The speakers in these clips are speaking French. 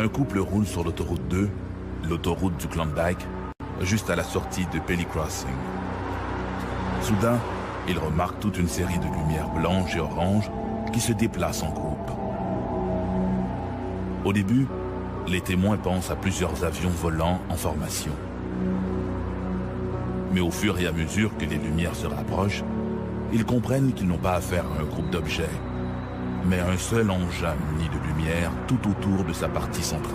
Un couple roule sur l'autoroute 2, l'autoroute du Klondike, juste à la sortie de Pelly Crossing. Soudain, ils remarquent toute une série de lumières blanches et oranges qui se déplacent en groupe. Au début, les témoins pensent à plusieurs avions volants en formation. Mais au fur et à mesure que les lumières se rapprochent, ils comprennent qu'ils n'ont pas affaire à un groupe d'objets, mais à un seul engin muni de lumière tout autour de sa partie centrale.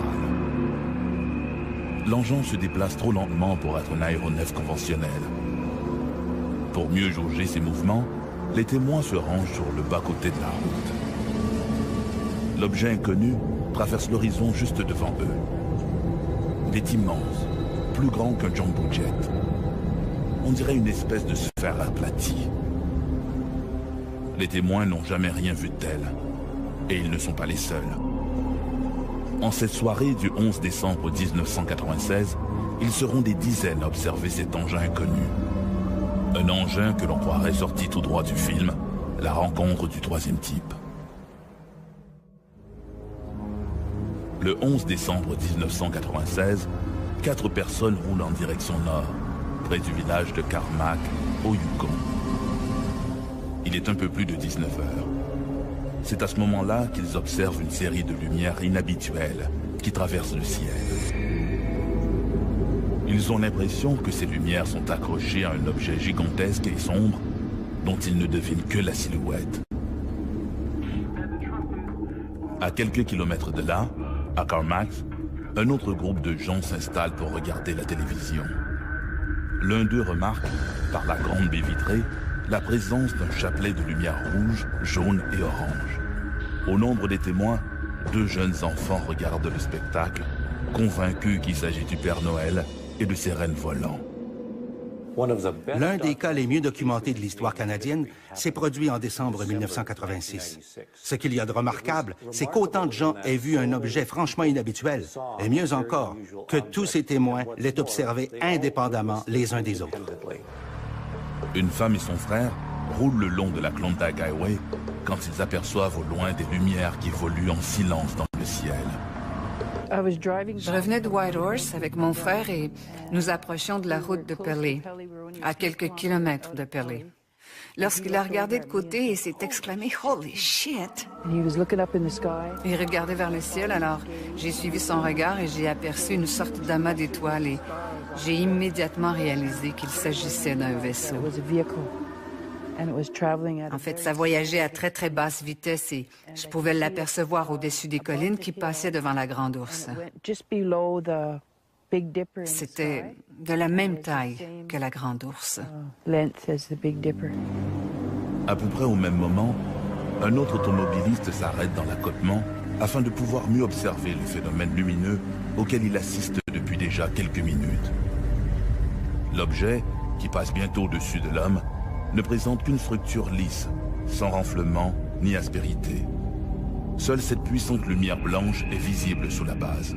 L'engin se déplace trop lentement pour être un aéronef conventionnel. Pour mieux jauger ses mouvements, les témoins se rangent sur le bas-côté de la route. L'objet inconnu traverse l'horizon juste devant eux. Il est immense, plus grand qu'un jumbo jet. On dirait une espèce de sphère aplatie. Les témoins n'ont jamais rien vu de tel, et ils ne sont pas les seuls. En cette soirée du 11 décembre 1996, ils seront des dizaines à observer cet engin inconnu. Un engin que l'on croirait sorti tout droit du film, La rencontre du troisième type. Le 11 décembre 1996, 4 personnes roulent en direction nord, près du village de Carmack, au Yukon. Il est un peu plus de 19 heures. C'est à ce moment-là qu'ils observent une série de lumières inhabituelles qui traversent le ciel. Ils ont l'impression que ces lumières sont accrochées à un objet gigantesque et sombre dont ils ne devinent que la silhouette. À quelques kilomètres de là, à Carmack, un autre groupe de gens s'installe pour regarder la télévision. L'un d'eux remarque, par la grande baie vitrée, la présence d'un chapelet de lumière rouge, jaune et orange. Au nombre des témoins, 2 jeunes enfants regardent le spectacle, convaincus qu'il s'agit du Père Noël et de ses rennes volants. L'un des cas les mieux documentés de l'histoire canadienne s'est produit en décembre 1986. Ce qu'il y a de remarquable, c'est qu'autant de gens aient vu un objet franchement inhabituel, et mieux encore, que tous ces témoins l'aient observé indépendamment les uns des autres. Une femme et son frère roulent le long de la Klondike Highway quand ils aperçoivent au loin des lumières qui évoluent en silence dans le ciel. Je revenais de Whitehorse avec mon frère et nous approchions de la route de Pelly, à quelques kilomètres de Pelly. Lorsqu'il a regardé de côté et s'est exclamé « Holy shit !» Il regardait vers le ciel, alors j'ai suivi son regard et j'ai aperçu une sorte d'amas d'étoiles et j'ai immédiatement réalisé qu'il s'agissait d'un vaisseau. En fait, ça voyageait à très très basse vitesse et je pouvais l'apercevoir au-dessus des collines qui passaient devant la Grande Ourse. C'était de la même taille que la Grande Ourse. À peu près au même moment, un autre automobiliste s'arrête dans l'accotement afin de pouvoir mieux observer le phénomène lumineux auquel il assiste depuis déjà quelques minutes. L'objet, qui passe bientôt au-dessus de l'homme, ne présente qu'une structure lisse, sans renflement ni aspérité. Seule cette puissante lumière blanche est visible sous la base.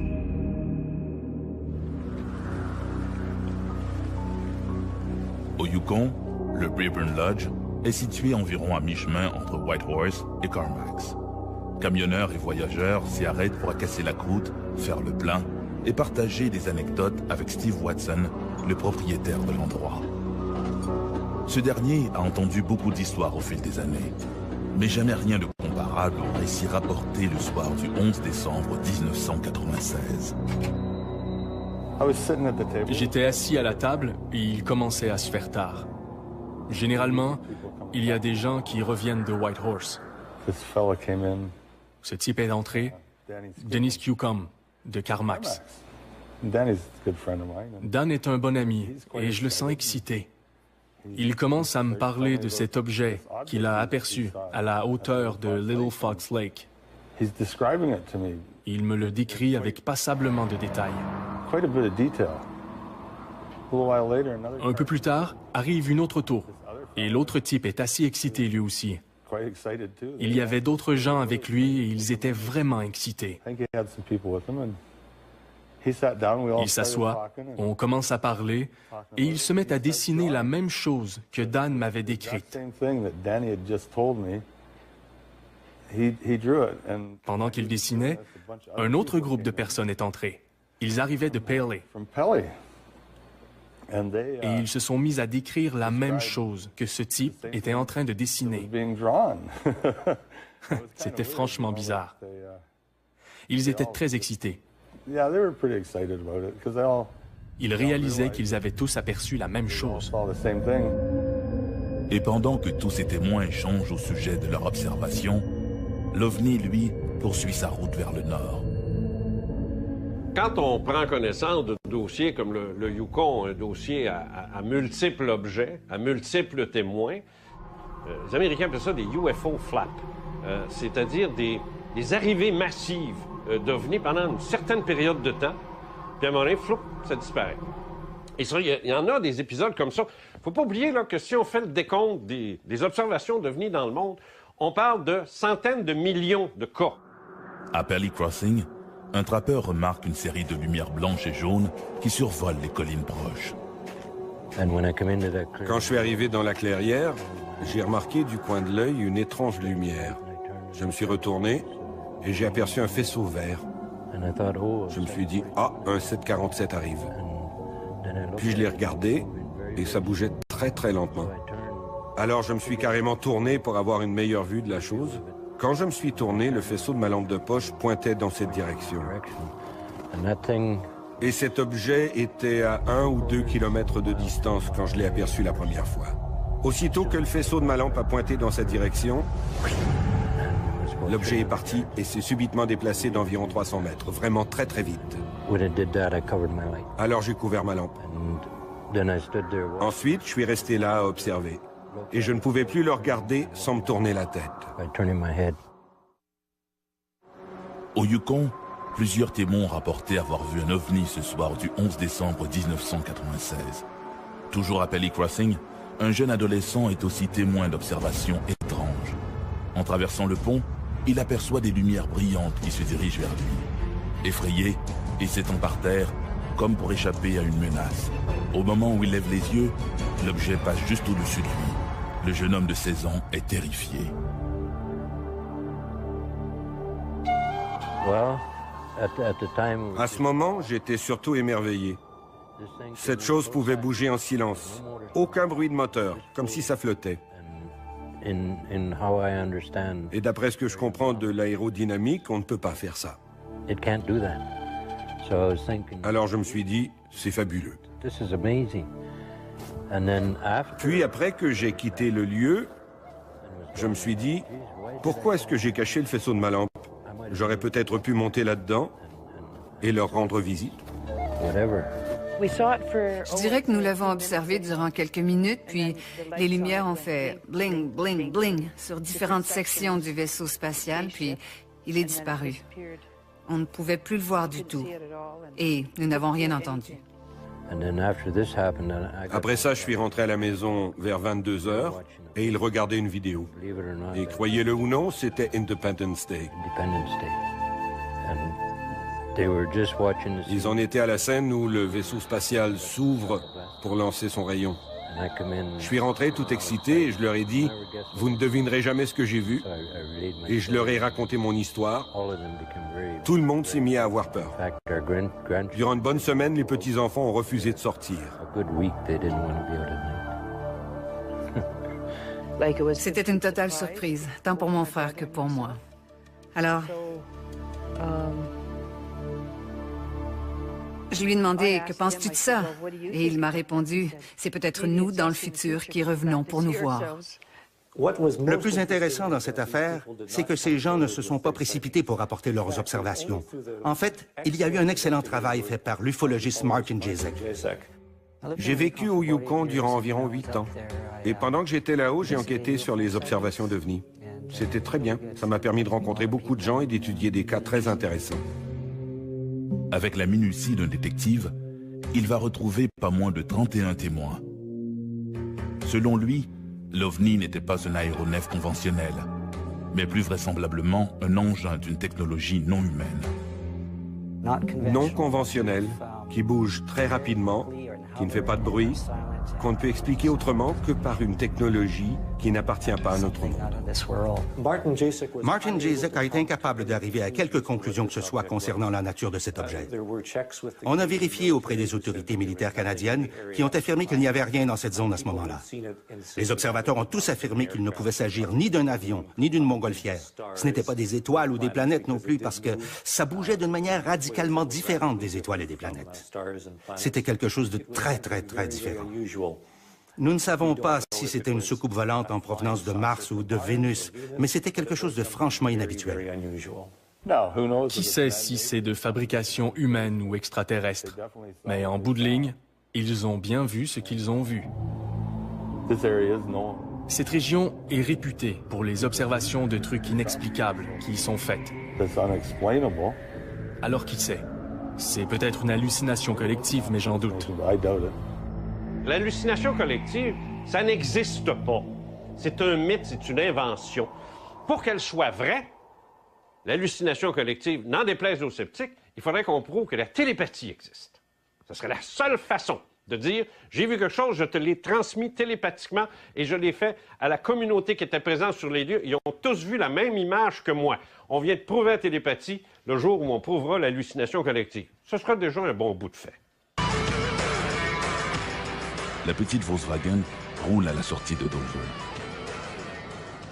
Au Yukon, le Braeburn Lodge est situé environ à mi-chemin entre Whitehorse et Carmack. Camionneurs et voyageurs s'y arrêtent pour casser la croûte, faire le plein et partager des anecdotes avec Steve Watson, le propriétaire de l'endroit. Ce dernier a entendu beaucoup d'histoires au fil des années, mais jamais rien de comparable au récit rapporté le soir du 11 décembre 1996. J'étais assis à la table et il commençait à se faire tard. Généralement, il y a des gens qui reviennent de Whitehorse. Ce type est entré, Dennis Newcomb, de Carmack. Dan est un bon ami et je le sens excité. Il commence à me parler de cet objet qu'il a aperçu à la hauteur de Little Fox Lake. Il me le décrit avec passablement de détails. Un peu plus tard, arrive une autre auto, et l'autre type est assez excité lui aussi. Il y avait d'autres gens avec lui et ils étaient vraiment excités. Il s'assoit, on commence à parler, et il se met à dessiner la même chose que Dan m'avait décrite. Pendant qu'il dessinait, un autre groupe de personnes est entré. Ils arrivaient de Pelly. Et ils se sont mis à décrire la même chose que ce type était en train de dessiner. C'était franchement bizarre. Ils étaient très excités. Ils réalisaient qu'ils avaient tous aperçu la même chose. Et pendant que tous ces témoins échangent au sujet de leur observation, l'OVNI, lui, poursuit sa route vers le nord. Quand on prend connaissance de dossiers comme le Yukon, un dossier à multiples objets, à multiples témoins, les Américains appellent ça des UFO flaps, c'est-à-dire des arrivées massives d'OVNI pendant une certaine période de temps, puis à un moment donné, floup, ça disparaît. Et ça, il y en a des épisodes comme ça. Il ne faut pas oublier là, que si on fait le décompte des observations d'OVNI dans le monde, on parle de centaines de millions de cas. À Pelly Crossing, un trappeur remarque une série de lumières blanches et jaunes qui survolent les collines proches. Quand je suis arrivé dans la clairière, j'ai remarqué du coin de l'œil une étrange lumière. Je me suis retourné et j'ai aperçu un faisceau vert. Je me suis dit, ah, un 747 arrive. Puis je l'ai regardé et ça bougeait très très lentement. Alors je me suis carrément tourné pour avoir une meilleure vue de la chose. Quand je me suis tourné, le faisceau de ma lampe de poche pointait dans cette direction. Et cet objet était à 1 ou 2 kilomètres de distance quand je l'ai aperçu la première fois. Aussitôt que le faisceau de ma lampe a pointé dans cette direction, l'objet est parti et s'est subitement déplacé d'environ 300 mètres, vraiment très très vite. Alors j'ai couvert ma lampe. Ensuite, je suis resté là à observer. Et je ne pouvais plus le regarder sans me tourner la tête. Au Yukon, plusieurs témoins ont rapporté avoir vu un OVNI ce soir du 11 décembre 1996. Toujours à Pelly Crossing, un jeune adolescent est aussi témoin d'observations étranges. En traversant le pont, il aperçoit des lumières brillantes qui se dirigent vers lui. Effrayé, il s'étend par terre, comme pour échapper à une menace. Au moment où il lève les yeux, l'objet passe juste au-dessus de lui. Le jeune homme de 16 ans est terrifié. À ce moment, j'étais surtout émerveillé. Cette chose pouvait bouger en silence. Aucun bruit de moteur, comme si ça flottait. Et d'après ce que je comprends de l'aérodynamique, on ne peut pas faire ça. Alors je me suis dit, c'est fabuleux. Puis après que j'ai quitté le lieu, je me suis dit, pourquoi est-ce que j'ai caché le faisceau de ma lampe? J'aurais peut-être pu monter là-dedans et leur rendre visite. Je dirais que nous l'avons observé durant quelques minutes, puis les lumières ont fait bling, bling, bling sur différentes sections du vaisseau spatial, puis il est disparu. On ne pouvait plus le voir du tout. Et nous n'avons rien entendu. Après ça, je suis rentré à la maison vers 22 h et ils regardaient une vidéo. Et croyez-le ou non, c'était Independence Day. Ils en étaient à la scène où le vaisseau spatial s'ouvre pour lancer son rayon. Je suis rentré tout excité et je leur ai dit « Vous ne devinerez jamais ce que j'ai vu ». Et je leur ai raconté mon histoire. Tout le monde s'est mis à avoir peur. Durant une bonne semaine, les petits-enfants ont refusé de sortir. C'était une totale surprise, tant pour mon frère que pour moi. Alors, je lui ai demandé « Que penses-tu de ça ?» Et il m'a répondu « C'est peut-être nous, dans le futur, qui revenons pour nous voir. » Le plus intéressant dans cette affaire, c'est que ces gens ne se sont pas précipités pour rapporter leurs observations. En fait, il y a eu un excellent travail fait par l'ufologiste Martin Jezek. J'ai vécu au Yukon durant environ 8 ans. Et pendant que j'étais là-haut, j'ai enquêté sur les observations d'OVNI. C'était très bien. Ça m'a permis de rencontrer beaucoup de gens et d'étudier des cas très intéressants. Avec la minutie d'un détective, il va retrouver pas moins de 31 témoins. Selon lui, l'OVNI n'était pas un aéronef conventionnel, mais plus vraisemblablement un engin d'une technologie non humaine. Non conventionnel, qui bouge très rapidement, qui ne fait pas de bruit, qu'on ne peut expliquer autrement que par une technologie qui n'appartient pas à notre monde. Martin Jasek a été incapable d'arriver à quelque conclusion que ce soit concernant la nature de cet objet. On a vérifié auprès des autorités militaires canadiennes qui ont affirmé qu'il n'y avait rien dans cette zone à ce moment-là. Les observateurs ont tous affirmé qu'il ne pouvait s'agir ni d'un avion, ni d'une montgolfière. Ce n'était pas des étoiles ou des planètes non plus parce que ça bougeait d'une manière radicalement différente des étoiles et des planètes. C'était quelque chose de très, très, très différent. Nous ne savons pas si c'était une soucoupe volante en provenance de Mars ou de Vénus, mais c'était quelque chose de franchement inhabituel. Qui sait si c'est de fabrication humaine ou extraterrestre? Mais en bout de ligne, ils ont bien vu ce qu'ils ont vu. Cette région est réputée pour les observations de trucs inexplicables qui y sont faites. Alors qui sait? C'est peut-être une hallucination collective, mais j'en doute. L'hallucination collective, ça n'existe pas. C'est un mythe, c'est une invention. Pour qu'elle soit vraie, l'hallucination collective, n'en déplaise aux sceptiques, il faudrait qu'on prouve que la télépathie existe. Ce serait la seule façon de dire « j'ai vu quelque chose, je te l'ai transmis télépathiquement et je l'ai fait à la communauté qui était présente sur les lieux. Ils ont tous vu la même image que moi. On vient de prouver la télépathie le jour où on prouvera l'hallucination collective. » Ce sera déjà un bon bout de fait. La petite Volkswagen roule à la sortie de Dover.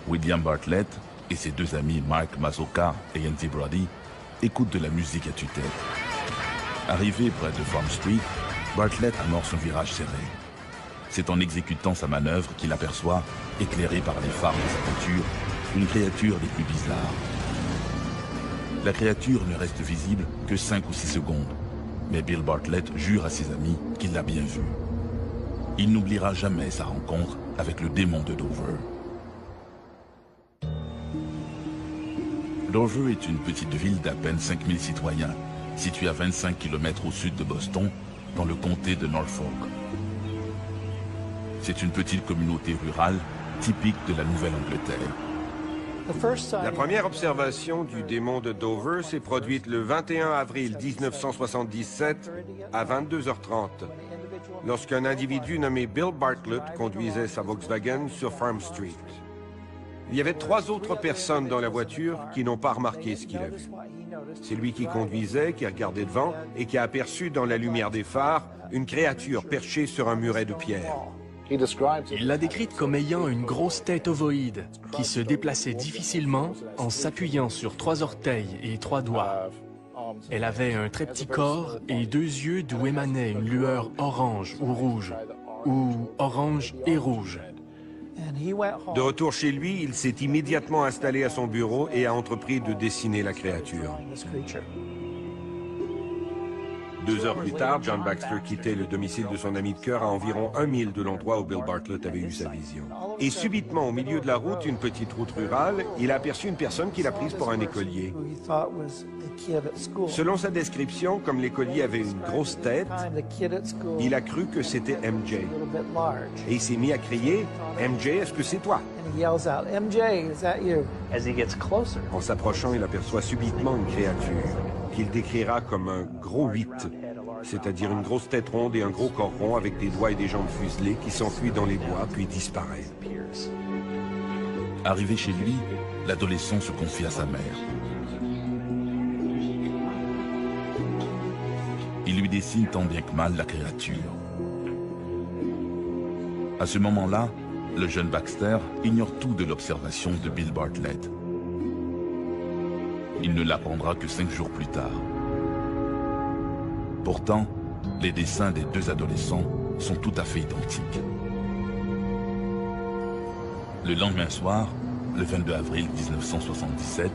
William Bartlett et ses deux amis Mark Mazoka et Yancy Brody écoutent de la musique à tue-tête. Arrivé près de Farm Street, Bartlett amorce un virage serré. C'est en exécutant sa manœuvre qu'il aperçoit, éclairé par les phares de sa voiture, une créature des plus bizarres. La créature ne reste visible que 5 ou 6 secondes, mais Bill Bartlett jure à ses amis qu'il l'a bien vue. Il n'oubliera jamais sa rencontre avec le démon de Dover. Dover est une petite ville d'à peine 5000 citoyens, située à 25 km au sud de Boston, dans le comté de Norfolk. C'est une petite communauté rurale typique de la Nouvelle-Angleterre. La première observation du démon de Dover s'est produite le 21 avril 1977 à 22h30, lorsqu'un individu nommé Bill Bartlett conduisait sa Volkswagen sur Farm Street. Il y avait 3 autres personnes dans la voiture qui n'ont pas remarqué ce qu'il a vu. C'est lui qui conduisait, qui regardait devant et qui a aperçu dans la lumière des phares une créature perchée sur un muret de pierre. Il l'a décrite comme ayant une grosse tête ovoïde qui se déplaçait difficilement en s'appuyant sur 3 orteils et 3 doigts. Elle avait un très petit corps et 2 yeux d'où émanait une lueur orange ou rouge, ou orange et rouge. De retour chez lui, il s'est immédiatement installé à son bureau et a entrepris de dessiner la créature. 2 heures plus tard, John Baxter quittait le domicile de son ami de cœur à environ 1 mile de l'endroit où Bill Bartlett avait eu sa vision. Et subitement, au milieu de la route, une petite route rurale, il a aperçu une personne qu'il a prise pour un écolier. Selon sa description, comme l'écolier avait une grosse tête, il a cru que c'était MJ. Et il s'est mis à crier « MJ, est-ce que c'est toi ?» En s'approchant, il aperçoit subitement une créature qu'il décrira comme un gros 8, c'est-à-dire une grosse tête ronde et un gros corps rond avec des doigts et des jambes fuselées qui s'enfuit dans les bois puis disparaît. Arrivé chez lui, l'adolescent se confie à sa mère. Il lui dessine tant bien que mal la créature. À ce moment-là, le jeune Baxter ignore tout de l'observation de Bill Bartlett. Il ne l'apprendra que 5 jours plus tard. Pourtant, les dessins des 2 adolescents sont tout à fait identiques. Le lendemain soir, le 22 avril 1977,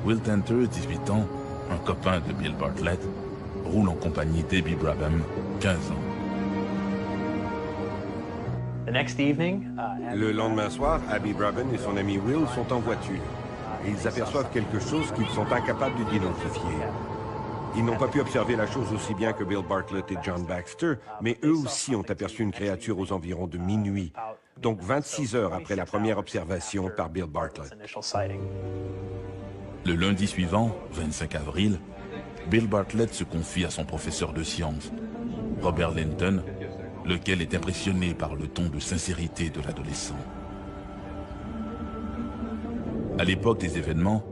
Will Tanter, 18 ans, un copain de Bill Bartlett, roule en compagnie d'Abby Brabham, 15 ans. Le lendemain soir, Abby Brabham et son ami Will sont en voiture. Et ils aperçoivent quelque chose qu'ils sont incapables d'identifier. Ils n'ont pas pu observer la chose aussi bien que Bill Bartlett et John Baxter, mais eux aussi ont aperçu une créature aux environs de minuit, donc 26 heures après la première observation par Bill Bartlett. Le lundi suivant, 25 avril, Bill Bartlett se confie à son professeur de sciences, Robert Linton, lequel est impressionné par le ton de sincérité de l'adolescent. À l'époque des événements,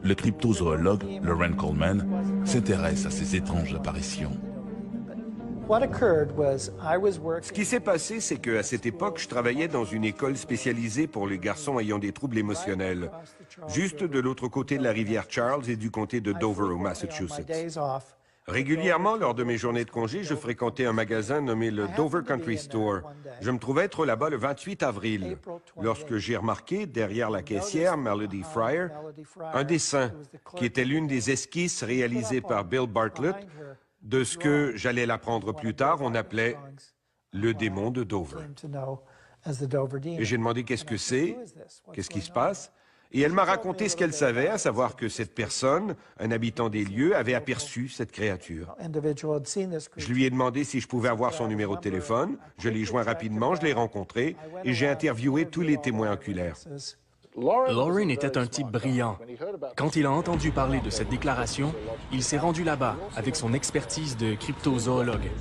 le cryptozoologue Loren Coleman s'intéresse à ces étranges apparitions. Ce qui s'est passé, c'est qu'à cette époque, je travaillais dans une école spécialisée pour les garçons ayant des troubles émotionnels, juste de l'autre côté de la rivière Charles et du comté de Dover au Massachusetts. Régulièrement, lors de mes journées de congé, je fréquentais un magasin nommé le Dover Country Store. Je me trouvais être là-bas le 28 avril, lorsque j'ai remarqué, derrière la caissière, Melody Fryer, un dessin qui était l'une des esquisses réalisées par Bill Bartlett de ce que, j'allais l'apprendre plus tard, on appelait le démon de Dover. Et j'ai demandé qu'est-ce que c'est, qu'est-ce qui se passe, et elle m'a raconté ce qu'elle savait, à savoir que cette personne, un habitant des lieux, avait aperçu cette créature. Je lui ai demandé si je pouvais avoir son numéro de téléphone, je l'ai joint rapidement, je l'ai rencontré, et j'ai interviewé tous les témoins oculaires. Loren était un type brillant. Quand il a entendu parler de cette déclaration, il s'est rendu là-bas avec son expertise de cryptozoologue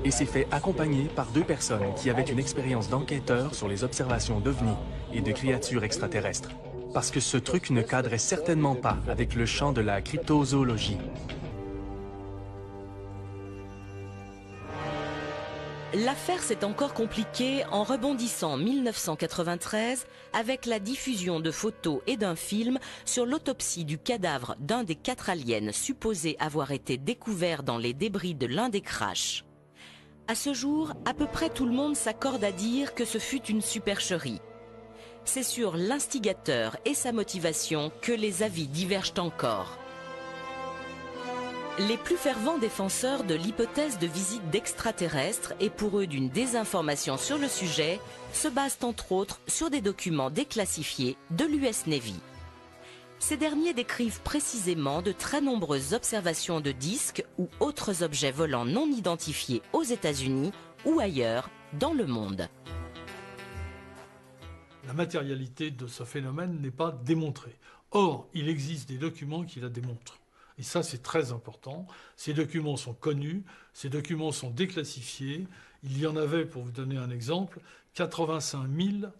et s'est fait accompagner par 2 personnes qui avaient une expérience d'enquêteur sur les observations d'ovnis et de créatures extraterrestres. Parce que ce truc ne cadrait certainement pas avec le champ de la cryptozoologie. L'affaire s'est encore compliquée en rebondissant en 1993 avec la diffusion de photos et d'un film sur l'autopsie du cadavre d'un des 4 aliens supposés avoir été découverts dans les débris de l'un des crashs. À ce jour, à peu près tout le monde s'accorde à dire que ce fut une supercherie. C'est sur l'instigateur et sa motivation que les avis divergent encore. Les plus fervents défenseurs de l'hypothèse de visite d'extraterrestres et pour eux d'une désinformation sur le sujet se basent entre autres sur des documents déclassifiés de l'US Navy. Ces derniers décrivent précisément de très nombreuses observations de disques ou autres objets volants non identifiés aux États-Unis ou ailleurs dans le monde. La matérialité de ce phénomène n'est pas démontrée. Or, il existe des documents qui la démontrent. Et ça, c'est très important. Ces documents sont connus, ces documents sont déclassifiés. Il y en avait, pour vous donner un exemple, 85 000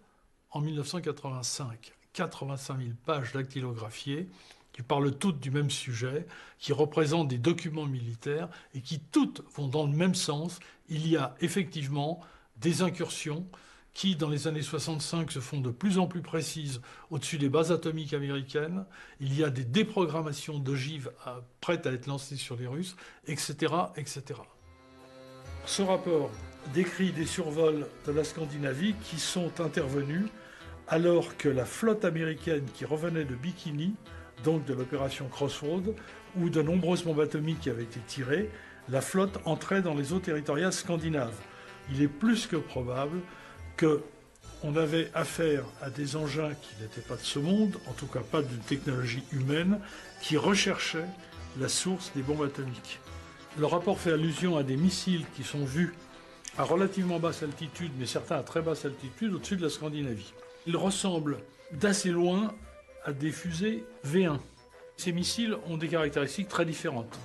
en 1985. 85 000 pages dactylographiées qui parlent toutes du même sujet, qui représentent des documents militaires et qui toutes vont dans le même sens. Il y a effectivement des incursions qui, dans les années 65, se font de plus en plus précises au-dessus des bases atomiques américaines. Il y a des déprogrammations d'ogives prêtes à être lancées sur les Russes, etc., etc. Ce rapport décrit des survols de la Scandinavie qui sont intervenus alors que la flotte américaine qui revenait de Bikini, donc de l'opération Crossroad, où de nombreuses bombes atomiques avaient été tirées, la flotte entrait dans les eaux territoriales scandinaves. Il est plus que probable qu'on avait affaire à des engins qui n'étaient pas de ce monde, en tout cas pas d'une technologie humaine, qui recherchaient la source des bombes atomiques. Le rapport fait allusion à des missiles qui sont vus à relativement basse altitude, mais certains à très basse altitude, au-dessus de la Scandinavie. Ils ressemblent d'assez loin à des fusées V1. Ces missiles ont des caractéristiques très différentes.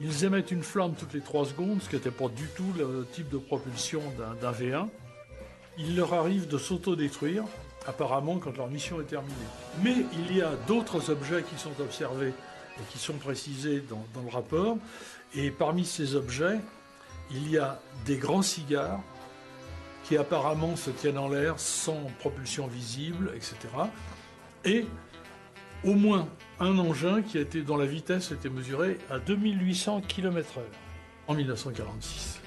Ils émettent une flamme toutes les 3 secondes, ce qui n'était pas du tout le type de propulsion d'un V1. Il leur arrive de s'autodétruire, apparemment, quand leur mission est terminée. Mais il y a d'autres objets qui sont observés et qui sont précisés dans le rapport. Et parmi ces objets, il y a des grands cigares qui apparemment se tiennent en l'air sans propulsion visible, etc. Et au moins un engin dont la vitesse était mesurée à 2800 km/h en 1946.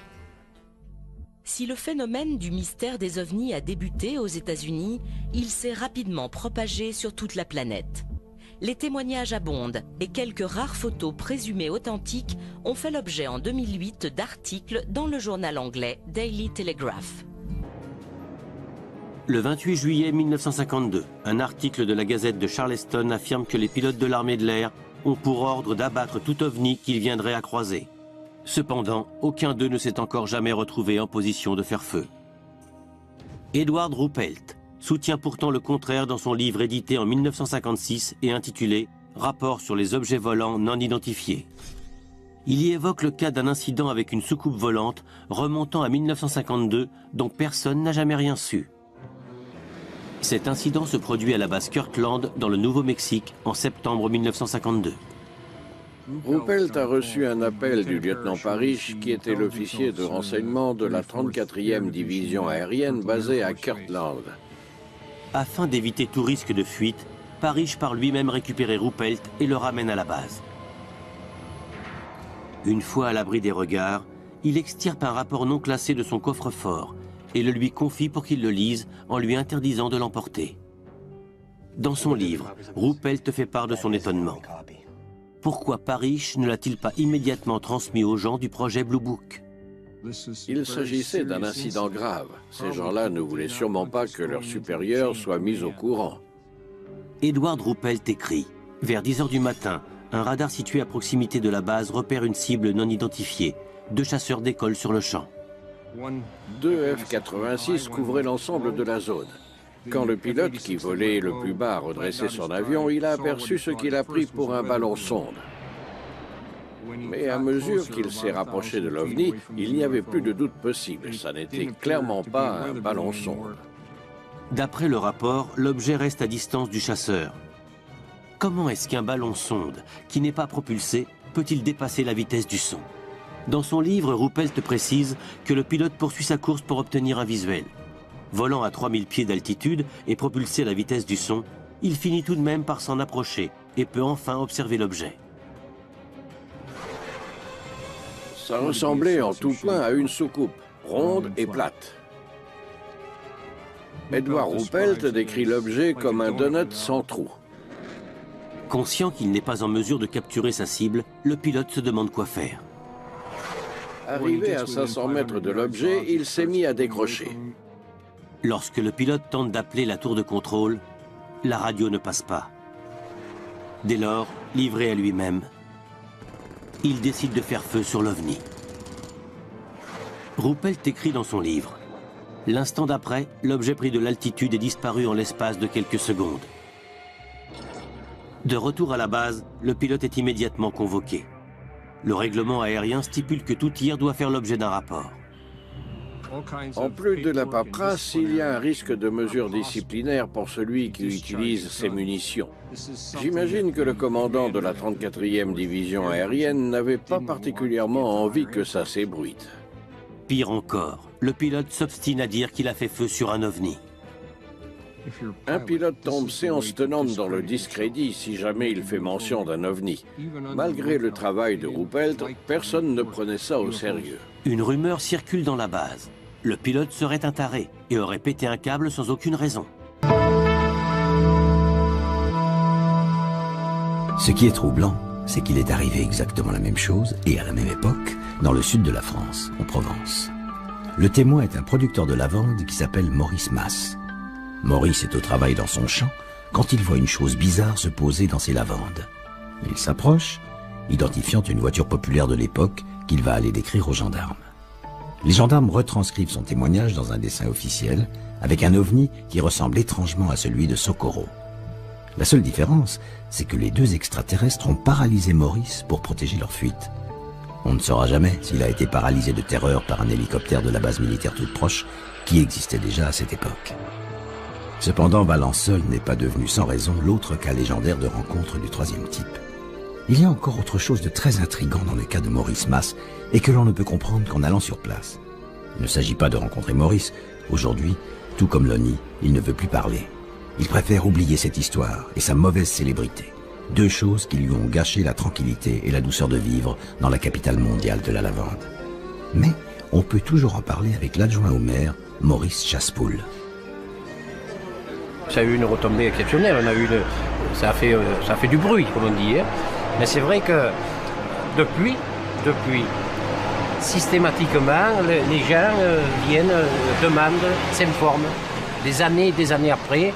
Si le phénomène du mystère des ovnis a débuté aux États-Unis, il s'est rapidement propagé sur toute la planète. Les témoignages abondent et quelques rares photos présumées authentiques ont fait l'objet en 2008 d'articles dans le journal anglais Daily Telegraph. Le 28 juillet 1952, un article de la Gazette de Charleston affirme que les pilotes de l'armée de l'air ont pour ordre d'abattre tout ovni qu'ils viendraient à croiser. Cependant, aucun d'eux ne s'est encore jamais retrouvé en position de faire feu. Edward Ruppelt soutient pourtant le contraire dans son livre édité en 1956 et intitulé « Rapport sur les objets volants non identifiés ». Il y évoque le cas d'un incident avec une soucoupe volante remontant à 1952 dont personne n'a jamais rien su. Cet incident se produit à la base Kirtland, dans le Nouveau-Mexique, en septembre 1952. Ruppelt a reçu un appel du lieutenant Parrish, qui était l'officier de renseignement de la 34e division aérienne basée à Kirtland. Afin d'éviter tout risque de fuite, Parrish part lui-même récupérer Ruppelt et le ramène à la base. Une fois à l'abri des regards, il extirpe un rapport non classé de son coffre-fort et le lui confie pour qu'il le lise en lui interdisant de l'emporter. Dans son livre, Ruppelt fait part de son étonnement. Pourquoi Parrish ne l'a-t-il pas immédiatement transmis aux gens du projet Blue Book? Il s'agissait d'un incident grave. Ces gens-là ne voulaient sûrement pas que leurs supérieurs soient mis au courant. Edward Ruppelt écrit « Vers 10 h du matin, un radar situé à proximité de la base repère une cible non identifiée. 2 chasseurs décollent sur le champ. 2 F-86 couvraient l'ensemble de la zone. Quand le pilote qui volait le plus bas a redressé son avion, il a aperçu ce qu'il a pris pour un ballon sonde. Mais à mesure qu'il s'est rapproché de l'OVNI, il n'y avait plus de doute possible. Ça n'était clairement pas un ballon sonde. D'après le rapport, l'objet reste à distance du chasseur. Comment est-ce qu'un ballon sonde, qui n'est pas propulsé, peut-il dépasser la vitesse du son? Dans son livre, Ruppelt précise que le pilote poursuit sa course pour obtenir un visuel. Volant à 3000 pieds d'altitude et propulsé à la vitesse du son, il finit tout de même par s'en approcher et peut enfin observer l'objet. Ça ressemblait en tout plein à une soucoupe, ronde et plate. Edward Ruppelt décrit l'objet comme un donut sans trou. Conscient qu'il n'est pas en mesure de capturer sa cible, le pilote se demande quoi faire. Arrivé à 500 mètres de l'objet, il s'est mis à décrocher. Lorsque le pilote tente d'appeler la tour de contrôle, la radio ne passe pas. Dès lors, livré à lui-même, il décide de faire feu sur l'OVNI. Ruppelt écrit dans son livre « L'instant d'après, l'objet prit de l'altitude et disparut en l'espace de quelques secondes. De retour à la base, le pilote est immédiatement convoqué. Le règlement aérien stipule que tout tir doit faire l'objet d'un rapport. En plus de la paperasse, il y a un risque de mesures disciplinaires pour celui qui utilise ses munitions. J'imagine que le commandant de la 34e division aérienne n'avait pas particulièrement envie que ça s'ébruite. Pire encore, le pilote s'obstine à dire qu'il a fait feu sur un OVNI. Un pilote tombe séance tenante dans le discrédit si jamais il fait mention d'un OVNI. Malgré le travail de Ruppelt, personne ne prenait ça au sérieux. Une rumeur circule dans la base. Le pilote serait un taré et aurait pété un câble sans aucune raison. Ce qui est troublant, c'est qu'il est arrivé exactement la même chose, et à la même époque, dans le sud de la France, en Provence. Le témoin est un producteur de lavande qui s'appelle Maurice Mas. Maurice est au travail dans son champ quand il voit une chose bizarre se poser dans ses lavandes. Il s'approche, identifiant une voiture populaire de l'époque qu'il va aller décrire aux gendarmes. Les gendarmes retranscrivent son témoignage dans un dessin officiel avec un ovni qui ressemble étrangement à celui de Socorro. La seule différence, c'est que les 2 extraterrestres ont paralysé Maurice pour protéger leur fuite. On ne saura jamais s'il a été paralysé de terreur par un hélicoptère de la base militaire toute proche qui existait déjà à cette époque. Cependant, Valence seul n'est pas devenu sans raison l'autre cas légendaire de rencontre du 3e type. Il y a encore autre chose de très intriguant dans le cas de Maurice Mas et que l'on ne peut comprendre qu'en allant sur place. Il ne s'agit pas de rencontrer Maurice. Aujourd'hui, tout comme l'ONI, il ne veut plus parler. Il préfère oublier cette histoire et sa mauvaise célébrité. 2 choses qui lui ont gâché la tranquillité et la douceur de vivre dans la capitale mondiale de la lavande. Mais on peut toujours en parler avec l'adjoint au maire, Maurice Chassepoul. Ça a eu une retombée exceptionnelle, ça a fait du bruit, comme on dit. Hein. Mais c'est vrai que depuis, systématiquement, les gens viennent, demandent, s'informent. Des années après,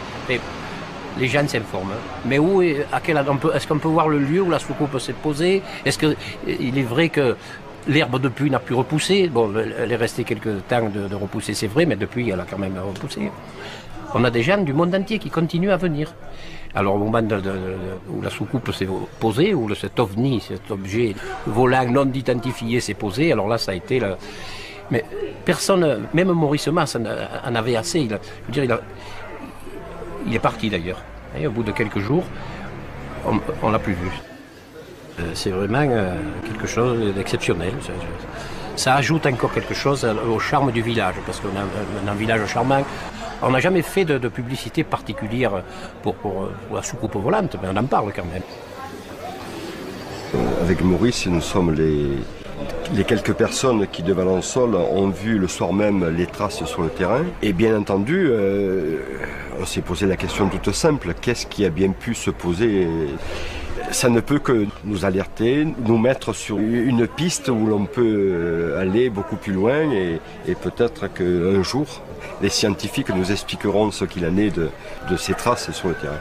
les gens s'informent. Mais où, est-ce qu'on peut voir le lieu où la soucoupe s'est posée? Est-ce qu'il est vrai que l'herbe depuis n'a plus repoussé? Bon, elle est restée quelques temps de repousser, c'est vrai, mais depuis, elle a quand même repoussé. On a des gens du monde entier qui continuent à venir. Alors au moment où la soucoupe s'est posée, où cet ovni, cet objet volant non identifié s'est posé, alors là ça a été... Mais personne, même Maurice Mas en avait assez. Il est parti d'ailleurs. Et au bout de quelques jours, on l'a plus vu. C'est vraiment quelque chose d'exceptionnel. Ça ajoute encore quelque chose au charme du village, parce qu'on a un village charmant. On n'a jamais fait de publicité particulière pour la soucoupe volante, mais on en parle quand même. Avec Maurice, nous sommes les quelques personnes qui, de Valençol, ont vu le soir même les traces sur le terrain. Et bien entendu, on s'est posé la question toute simple, qu'est-ce qui a bien pu se poser ? Ça ne peut que nous alerter, nous mettre sur une piste où l'on peut aller beaucoup plus loin et peut-être qu'un jour, les scientifiques nous expliqueront ce qu'il en est de ces traces sur le terrain.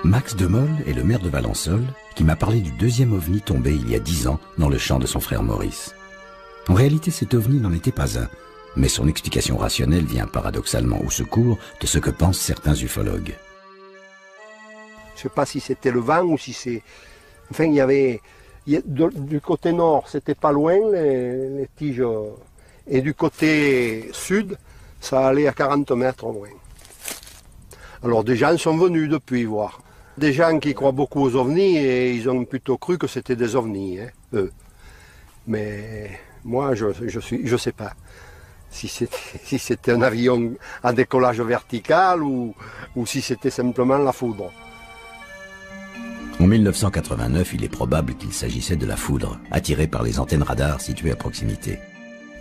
Max Demolle est le maire de Valençol qui m'a parlé du deuxième ovni tombé il y a 10 ans dans le champ de son frère Maurice. En réalité, cet ovni n'en était pas un, mais son explication rationnelle vient paradoxalement au secours de ce que pensent certains ufologues. Je ne sais pas si c'était le vent ou si c'est... Enfin, il y avait... Du côté nord, c'était pas loin, les tiges. Et du côté sud, ça allait à 40 mètres loin. Alors des gens sont venus depuis voir. Des gens qui croient beaucoup aux ovnis et ils ont plutôt cru que c'était des ovnis, hein, eux. Mais moi, je sais pas si c'était un avion à décollage vertical ou si c'était simplement la foudre. En 1989, il est probable qu'il s'agissait de la foudre, attirée par les antennes radars situées à proximité.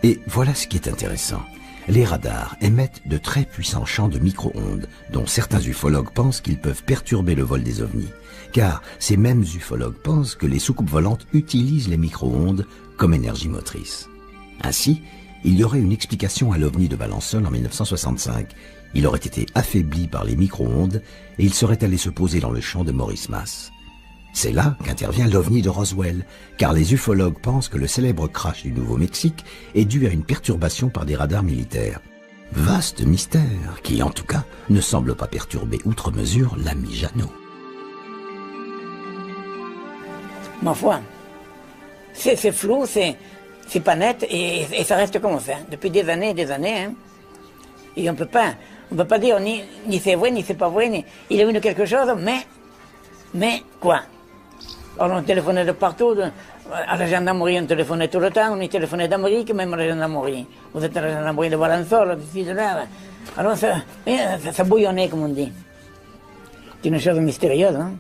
Et voilà ce qui est intéressant. Les radars émettent de très puissants champs de micro-ondes, dont certains ufologues pensent qu'ils peuvent perturber le vol des ovnis. Car ces mêmes ufologues pensent que les soucoupes volantes utilisent les micro-ondes comme énergie motrice. Ainsi, il y aurait une explication à l'ovni de Valençol en 1965. Il aurait été affaibli par les micro-ondes et il serait allé se poser dans le champ de Maurice Masse. C'est là qu'intervient l'ovni de Roswell, car les ufologues pensent que le célèbre crash du Nouveau-Mexique est dû à une perturbation par des radars militaires. Vaste mystère qui, en tout cas, ne semble pas perturber outre mesure l'ami Jeannot. Ma foi, c'est flou, c'est pas net et ça reste comme ça, depuis des années, hein. Et on peut pas dire ni c'est vrai, ni c'est pas vrai, il est venu quelque chose, mais quoi? Alors on téléphonait de partout, à la gendarmerie on téléphonait tout le temps, on y téléphonait d'Amérique, même à la gendarmerie. Vous êtes à la gendarmerie de Valençol, d'ici, de là. Alors ça bouillonnait, comme on dit. C'est une chose mystérieuse, hein.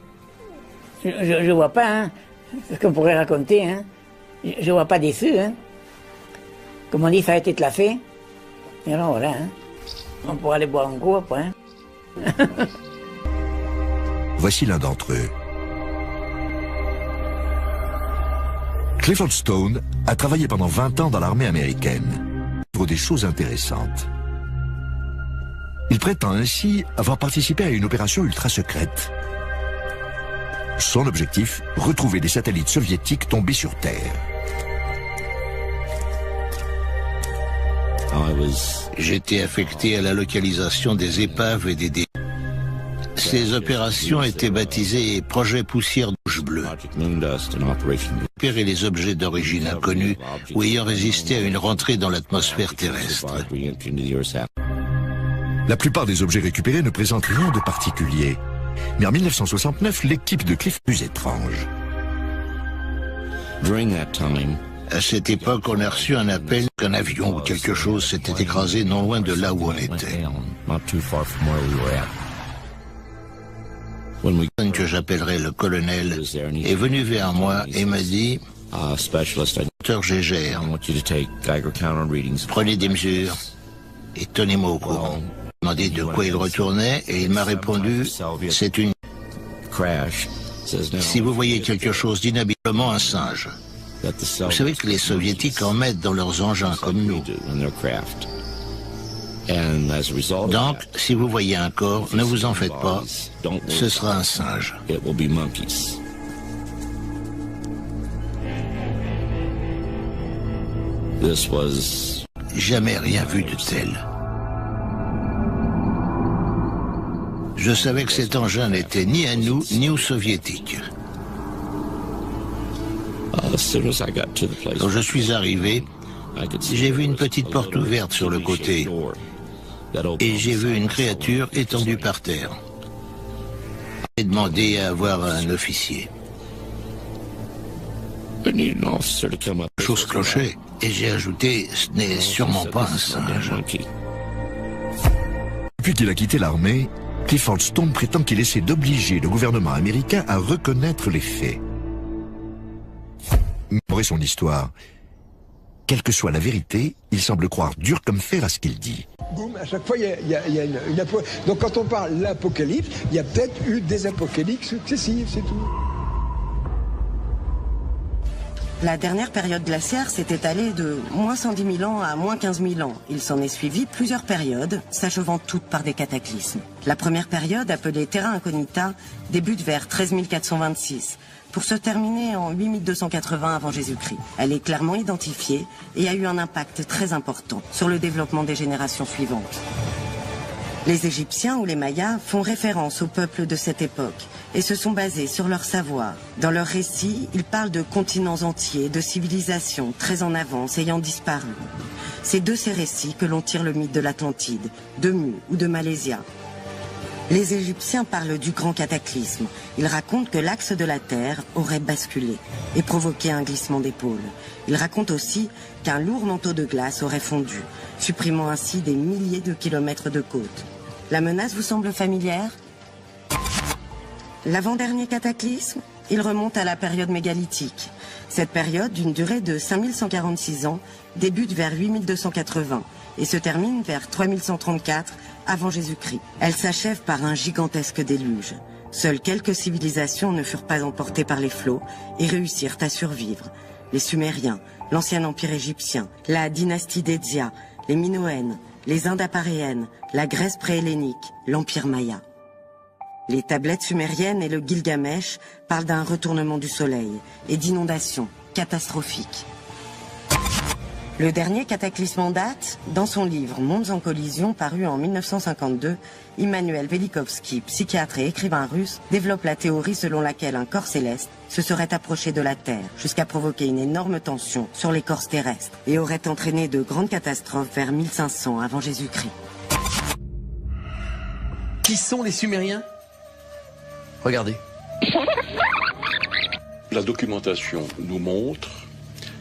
Je vois pas, hein, ce qu'on pourrait raconter, hein. Je vois pas déçu, hein. Comme on dit, ça a été classé. Et alors voilà, hein. On pourra aller boire un coup après, hein. Voici l'un d'entre eux. Clifford Stone a travaillé pendant 20 ans dans l'armée américaine. Pour des choses intéressantes. Il prétend ainsi avoir participé à une opération ultra secrète. Son objectif, retrouver des satellites soviétiques tombés sur Terre. J'étais affecté à la localisation des épaves et des débris. Ces opérations étaient baptisées Projet Poussière Douche Bleue. Repérer les objets d'origine inconnue ou ayant résisté à une rentrée dans l'atmosphère terrestre. La plupart des objets récupérés ne présentent rien de particulier. Mais en 1969, l'équipe de Cliff plus étrange. À cette époque, on a reçu un appel qu'un avion ou quelque chose s'était écrasé non loin de là où on était. Une que j'appellerai le colonel est venu vers moi et m'a dit « Dr Gégère, prenez des mesures et tenez-moi au courant. » Il m'a demandé de quoi il retournait et il m'a répondu « C'est une crash. Si vous voyez quelque chose d'inhabituellement, un singe. » Vous savez que les soviétiques en mettent dans leurs engins comme nous. Donc, si vous voyez un corps, ne vous en faites pas, ce sera un singe. Jamais rien vu de tel. Je savais que cet engin n'était ni à nous, ni aux soviétiques. Quand je suis arrivé, j'ai vu une petite porte ouverte sur le côté. et j'ai vu une créature étendue par terre. J'ai demandé à avoir un officier. Chose clochait, et j'ai ajouté, ce n'est sûrement pas un singe. Depuis qu'il a quitté l'armée, Clifford Stone prétend qu'il essaie d'obliger le gouvernement américain à reconnaître les faits. Ignorer son histoire. Quelle que soit la vérité, il semble croire dur comme fer à ce qu'il dit. Boum, à chaque fois, il y a une apocalypse. Donc quand on parle de l'apocalypse, il y a peut-être eu des apocalypses successives, c'est tout. La dernière période glaciaire s'est étalée de moins 110 000 ans à moins 15 000 ans. Il s'en est suivi plusieurs périodes, s'achevant toutes par des cataclysmes. La première période, appelée Terra Incognita, débute vers 13 426, pour se terminer en 8280 avant Jésus-Christ. Elle est clairement identifiée et a eu un impact très important sur le développement des générations suivantes. Les Égyptiens ou les Mayas font référence au peuple de cette époque et se sont basés sur leur savoir. Dans leurs récits, ils parlent de continents entiers, de civilisations très en avance ayant disparu. C'est de ces récits que l'on tire le mythe de l'Atlantide, de Mu ou de Malaysia. Les Égyptiens parlent du grand cataclysme. Ils racontent que l'axe de la Terre aurait basculé et provoqué un glissement d'épaule. Ils racontent aussi qu'un lourd manteau de glace aurait fondu, supprimant ainsi des milliers de kilomètres de côte. La menace vous semble familière ? L'avant-dernier cataclysme, il remonte à la période mégalithique. Cette période, d'une durée de 5146 ans, débute vers 8280 et se termine vers 3134 avant Jésus-Christ. Elle s'achève par un gigantesque déluge. Seules quelques civilisations ne furent pas emportées par les flots et réussirent à survivre. Les Sumériens, l'ancien empire égyptien, la dynastie d'Ézia, les Minoennes, les Indes aparéennes, la Grèce préhellénique, l'empire maya. Les tablettes sumériennes et le Gilgamesh parlent d'un retournement du soleil et d'inondations catastrophiques. Le dernier cataclysme en date, dans son livre Mondes en collision paru en 1952, Immanuel Velikovsky, psychiatre et écrivain russe, développe la théorie selon laquelle un corps céleste se serait approché de la Terre jusqu'à provoquer une énorme tension sur l'écorce terrestre et aurait entraîné de grandes catastrophes vers 1500 avant Jésus-Christ. Qui sont les Sumériens ? Regardez. La documentation nous montre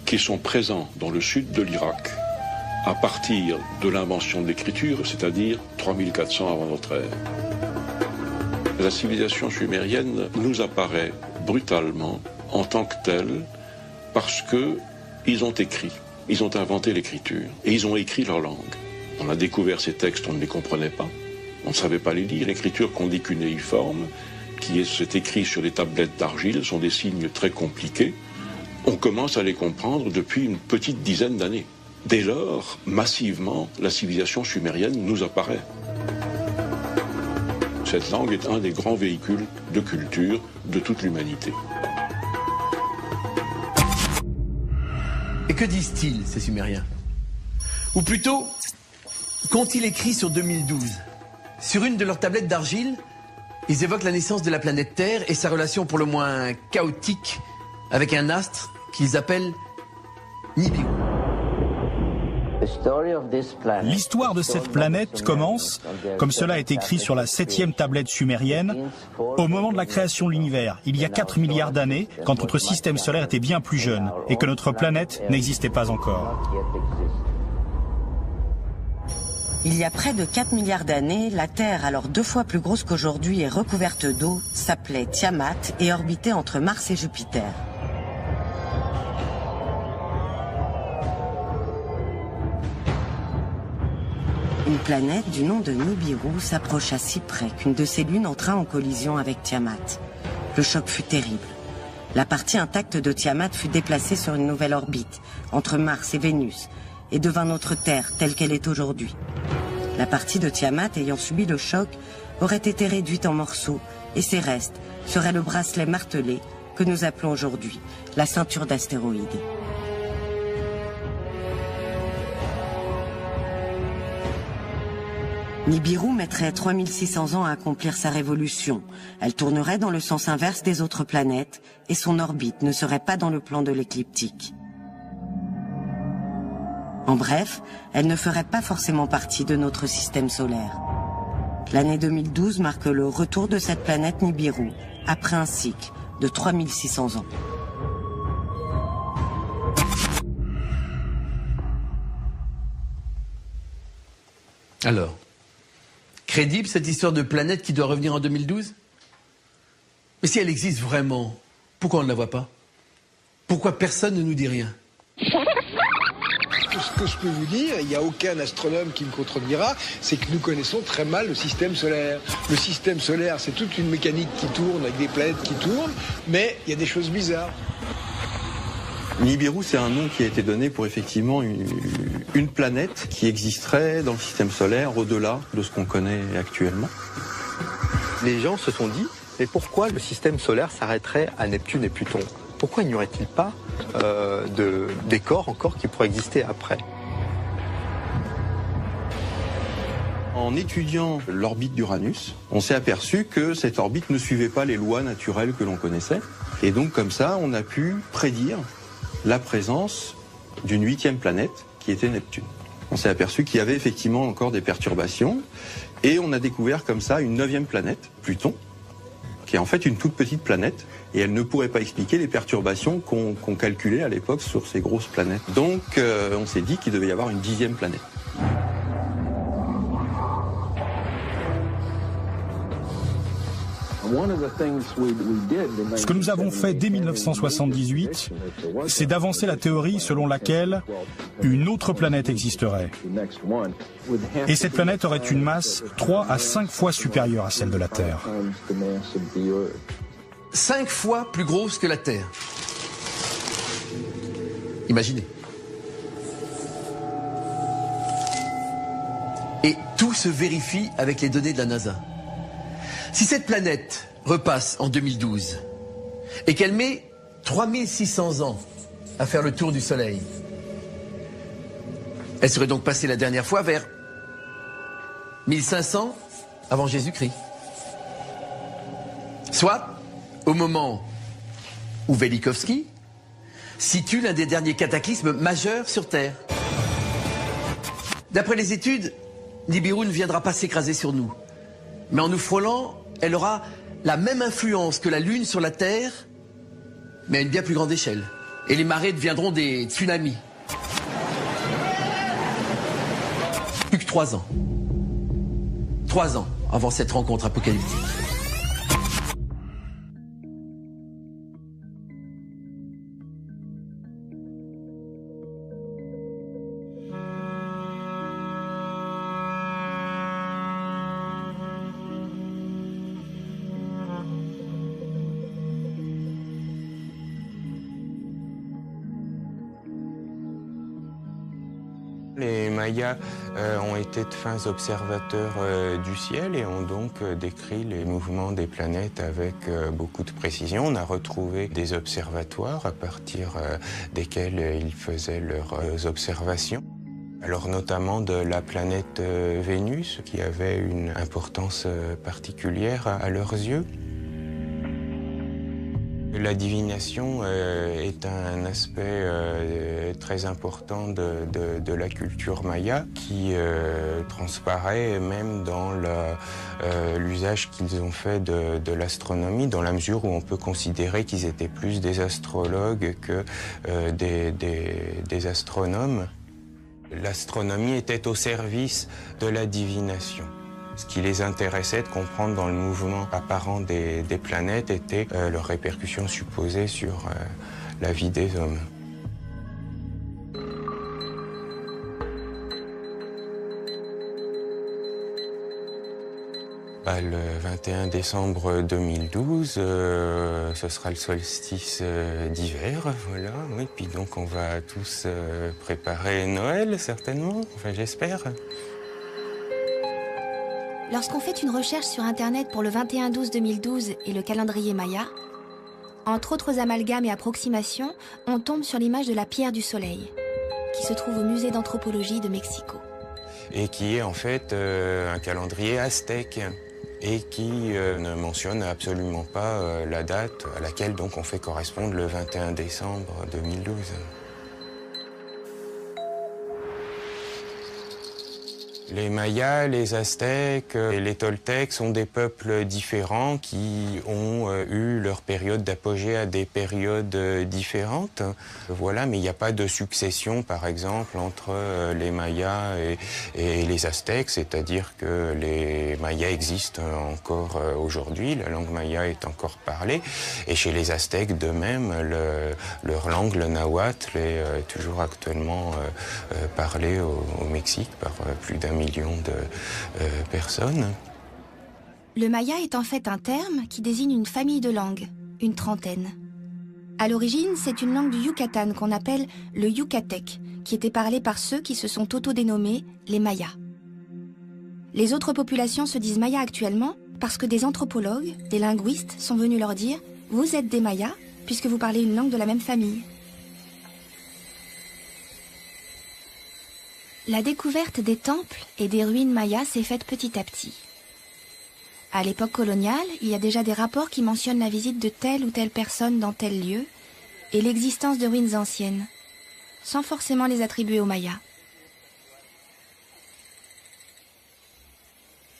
qu'ils sont présents dans le sud de l'Irak à partir de l'invention de l'écriture, c'est-à-dire 3400 avant notre ère. La civilisation sumérienne nous apparaît brutalement en tant que telle parce qu'ils ont écrit, ils ont inventé l'écriture et ils ont écrit leur langue. On a découvert ces textes, on ne les comprenait pas, on ne savait pas les lire. L'écriture qu'on dit cunéiforme, qui est écrit sur des tablettes d'argile, sont des signes très compliqués. On commence à les comprendre depuis une petite dizaine d'années. Dès lors, massivement, la civilisation sumérienne nous apparaît. Cette langue est un des grands véhicules de culture de toute l'humanité. Et que disent-ils, ces Sumériens? Ou plutôt, qu'ont-ils écrit sur 2012? Sur une de leurs tablettes d'argile, ils évoquent la naissance de la planète Terre et sa relation pour le moins chaotique avec un astre qu'ils appellent Nibiru. L'histoire de cette planète commence, comme cela est écrit sur la 7e tablette sumérienne, au moment de la création de l'univers, il y a 4 milliards d'années, quand notre système solaire était bien plus jeune et que notre planète n'existait pas encore. Il y a près de 4 milliards d'années, la Terre, alors 2 fois plus grosse qu'aujourd'hui et recouverte d'eau, s'appelait Tiamat et orbitait entre Mars et Jupiter. Une planète du nom de Nibiru s'approcha si près qu'une de ses lunes entra en collision avec Tiamat. Le choc fut terrible. La partie intacte de Tiamat fut déplacée sur une nouvelle orbite, entre Mars et Vénus, et devint notre Terre telle qu'elle est aujourd'hui. La partie de Tiamat ayant subi le choc aurait été réduite en morceaux, et ses restes seraient le bracelet martelé que nous appelons aujourd'hui la ceinture d'astéroïdes. Nibiru mettrait 3600 ans à accomplir sa révolution. Elle tournerait dans le sens inverse des autres planètes et son orbite ne serait pas dans le plan de l'écliptique. En bref, elle ne ferait pas forcément partie de notre système solaire. L'année 2012 marque le retour de cette planète Nibiru, après un cycle de 3600 ans. Alors, crédible cette histoire de planète qui doit revenir en 2012? Mais si elle existe vraiment, pourquoi on ne la voit pas? Pourquoi personne ne nous dit rien? Tout ce que je peux vous dire, il n'y a aucun astronome qui me contredira, c'est que nous connaissons très mal le système solaire. Le système solaire, c'est toute une mécanique qui tourne, avec des planètes qui tournent, mais il y a des choses bizarres. Nibiru, c'est un nom qui a été donné pour effectivement une planète qui existerait dans le système solaire au-delà de ce qu'on connaît actuellement. Les gens se sont dit, mais pourquoi le système solaire s'arrêterait à Neptune et Pluton? Pourquoi n'y aurait-il pas des corps encore qui pourraient exister après? En étudiant l'orbite d'Uranus, on s'est aperçu que cette orbite ne suivait pas les lois naturelles que l'on connaissait. Et donc comme ça, on a pu prédire la présence d'une 8e planète qui était Neptune. On s'est aperçu qu'il y avait effectivement encore des perturbations et on a découvert comme ça une 9e planète, Pluton, qui est en fait une toute petite planète et elle ne pourrait pas expliquer les perturbations qu'on calculait à l'époque sur ces grosses planètes. Donc on s'est dit qu'il devait y avoir une 10e planète. Ce que nous avons fait dès 1978, c'est d'avancer la théorie selon laquelle une autre planète existerait. Et cette planète aurait une masse 3 à 5 fois supérieure à celle de la Terre. 5 fois plus grosse que la Terre. Imaginez. Et tout se vérifie avec les données de la NASA. Si cette planète repasse en 2012 et qu'elle met 3600 ans à faire le tour du Soleil, elle serait donc passée la dernière fois vers 1500 avant Jésus-Christ. Soit au moment où Velikovsky situe l'un des derniers cataclysmes majeurs sur Terre. D'après les études, Nibiru ne viendra pas s'écraser sur nous. Mais en nous frôlant, elle aura la même influence que la Lune sur la Terre, mais à une bien plus grande échelle. Et les marées deviendront des tsunamis. Plus que 3 ans. 3 ans avant cette rencontre apocalyptique. Les Mayas ont été de fins observateurs du ciel et ont donc décrit les mouvements des planètes avec beaucoup de précision. On a retrouvé des observatoires à partir desquels ils faisaient leurs observations. Alors notamment de la planète Vénus, qui avait une importance particulière à leurs yeux. La divination est un aspect très important de la culture maya qui transparaît même dans l'usage qu'ils ont fait de l'astronomie, dans la mesure où on peut considérer qu'ils étaient plus des astrologues que des astronomes. L'astronomie était au service de la divination. Ce qui les intéressait de comprendre dans le mouvement apparent des planètes était leurs répercussions supposées sur la vie des hommes. Le 21 décembre 2012, ce sera le solstice d'hiver, voilà. Oui, puis donc on va tous préparer Noël, certainement, enfin j'espère. Lorsqu'on fait une recherche sur Internet pour le 21-12-2012 et le calendrier Maya, entre autres amalgames et approximations, on tombe sur l'image de la pierre du soleil, qui se trouve au musée d'anthropologie de Mexico. Et qui est en fait un calendrier aztèque et qui ne mentionne absolument pas la date à laquelle donc on fait correspondre le 21 décembre 2012. Les Mayas, les Aztèques et les Toltecs sont des peuples différents qui ont eu leur période d'apogée à des périodes différentes. Voilà, mais il n'y a pas de succession, par exemple, entre les Mayas et les Aztèques, c'est-à-dire que les Mayas existent encore aujourd'hui, la langue maya est encore parlée, et chez les Aztèques de même, leur langue, le nahuatl, est toujours actuellement parlée au Mexique par plus d'1 million de personnes. Le maya est en fait un terme qui désigne une famille de langues, une trentaine. À l'origine, c'est une langue du Yucatan qu'on appelle le yucatèque, qui était parlée par ceux qui se sont autodénommés les Mayas. Les autres populations se disent Mayas actuellement parce que des anthropologues, des linguistes sont venus leur dire « Vous êtes des Mayas puisque vous parlez une langue de la même famille ». La découverte des temples et des ruines mayas s'est faite petit à petit. À l'époque coloniale, il y a déjà des rapports qui mentionnent la visite de telle ou telle personne dans tel lieu et l'existence de ruines anciennes, sans forcément les attribuer aux Mayas.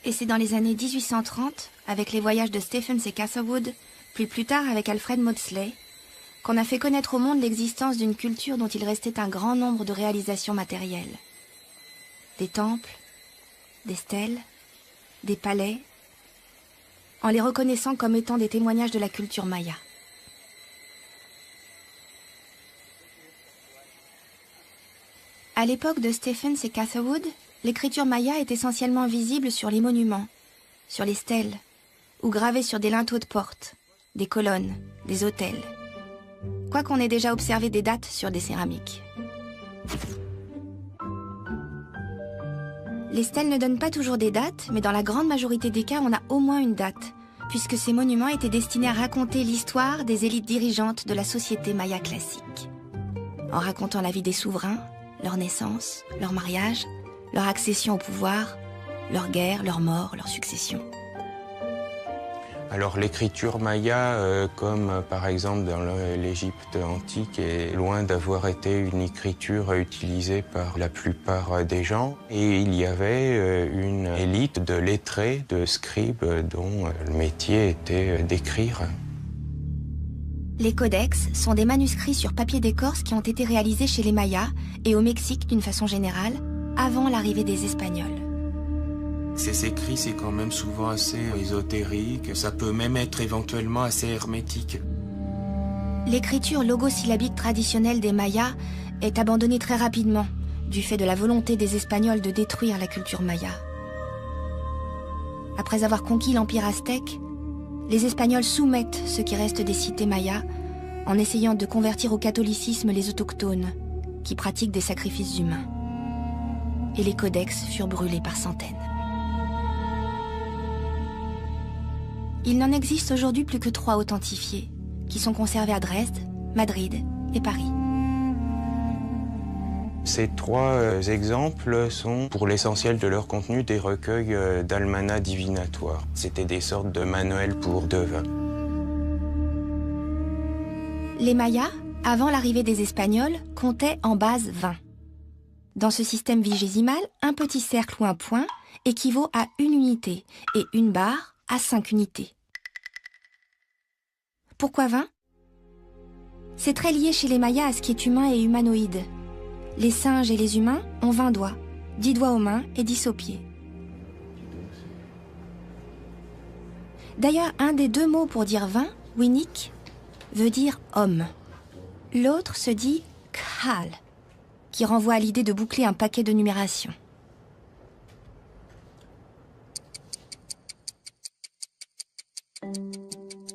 Et c'est dans les années 1830, avec les voyages de Stephens et Catherwood, puis plus tard avec Alfred Maudslay, qu'on a fait connaître au monde l'existence d'une culture dont il restait un grand nombre de réalisations matérielles. Des temples, des stèles, des palais, en les reconnaissant comme étant des témoignages de la culture maya. À l'époque de Stephens et Catherwood, l'écriture maya est essentiellement visible sur les monuments, sur les stèles, ou gravée sur des linteaux de porte, des colonnes, des autels. Quoiqu'on ait déjà observé des dates sur des céramiques. Les stèles ne donnent pas toujours des dates, mais dans la grande majorité des cas, on a au moins une date, puisque ces monuments étaient destinés à raconter l'histoire des élites dirigeantes de la société maya classique. En racontant la vie des souverains, leur naissance, leur mariage, leur accession au pouvoir, leur guerre, leur mort, leur succession. Alors l'écriture maya, comme par exemple dans l'Égypte antique, est loin d'avoir été une écriture utilisée par la plupart des gens. Et il y avait une élite de lettrés, de scribes, dont le métier était d'écrire. Les codex sont des manuscrits sur papier d'écorce qui ont été réalisés chez les Mayas et au Mexique d'une façon générale, avant l'arrivée des Espagnols. Ces écrits, c'est quand même souvent assez ésotérique, ça peut même être éventuellement assez hermétique. L'écriture logosyllabique traditionnelle des Mayas est abandonnée très rapidement, du fait de la volonté des Espagnols de détruire la culture maya. Après avoir conquis l'Empire aztèque, les Espagnols soumettent ce qui reste des cités mayas en essayant de convertir au catholicisme les autochtones, qui pratiquent des sacrifices humains. Et les codex furent brûlés par centaines. Il n'en existe aujourd'hui plus que 3 authentifiés, qui sont conservés à Dresde, Madrid et Paris. Ces 3 exemples sont, pour l'essentiel de leur contenu, des recueils d'almanachs divinatoires. C'était des sortes de manuels pour devins. Les Mayas, avant l'arrivée des Espagnols, comptaient en base 20. Dans ce système vigésimal, un petit cercle ou un point équivaut à 1 unité et une barre à 5 unités. Pourquoi 20 ? C'est très lié chez les Mayas à ce qui est humain et humanoïde. Les singes et les humains ont 20 doigts, 10 doigts aux mains et 10 aux pieds. D'ailleurs, un des 2 mots pour dire 20, Winnik, veut dire homme. L'autre se dit khal, qui renvoie à l'idée de boucler un paquet de numération.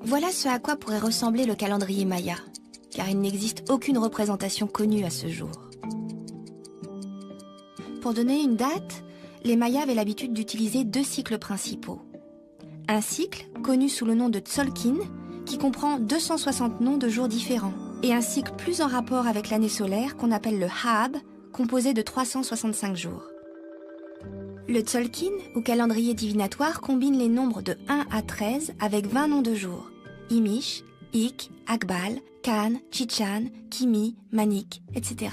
Voilà ce à quoi pourrait ressembler le calendrier maya, car il n'existe aucune représentation connue à ce jour. Pour donner une date, les Mayas avaient l'habitude d'utiliser 2 cycles principaux. Un cycle, connu sous le nom de Tzolk'in, qui comprend 260 noms de jours différents, et un cycle plus en rapport avec l'année solaire qu'on appelle le Haab, composé de 365 jours. Le Tzolk'in, ou calendrier divinatoire, combine les nombres de 1 à 13 avec 20 noms de jours. Imish, Ik, Akbal, Kan, Chichan, Kimi, Manik, etc.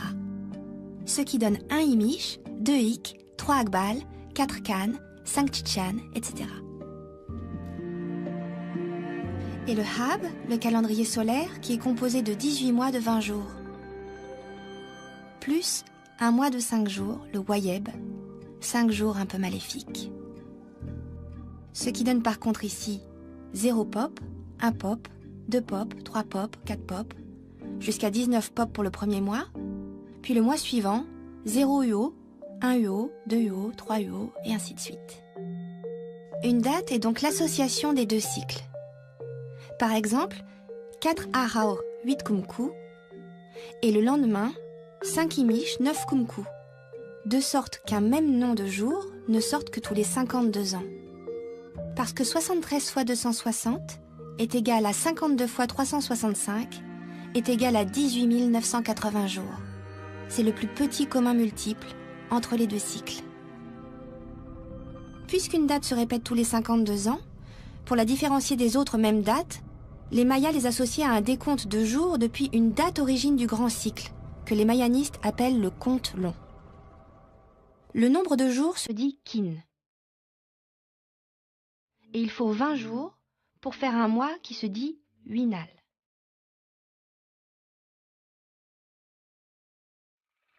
Ce qui donne 1 Imish, 2 Ik, 3 Akbal, 4 Kan, 5 Chichan, etc. Et le Hab, le calendrier solaire, qui est composé de 18 mois de 20 jours. Plus un mois de 5 jours, le Wayeb, 5 jours un peu maléfiques. Ce qui donne par contre ici 0 pop, 1 pop, 2 pop, 3 pop, 4 pop, jusqu'à 19 pop pour le premier mois, puis le mois suivant, 0 UO, 1 UO, 2 UO, 3 UO, et ainsi de suite. Une date est donc l'association des deux cycles. Par exemple, 4 Ahao, 8 Kumku, et le lendemain, 5 Imish, 9 Kumku, de sorte qu'un même nom de jour ne sorte que tous les 52 ans. Parce que 73 fois 260 est égal à 52 fois 365 est égal à 18 980 jours. C'est le plus petit commun multiple entre les deux cycles. Puisqu'une date se répète tous les 52 ans, pour la différencier des autres mêmes dates, les Mayas les associaient à un décompte de jours depuis une date origine du grand cycle, que les mayanistes appellent le compte long. Le nombre de jours se dit kin. Et il faut 20 jours pour faire un mois qui se dit winal.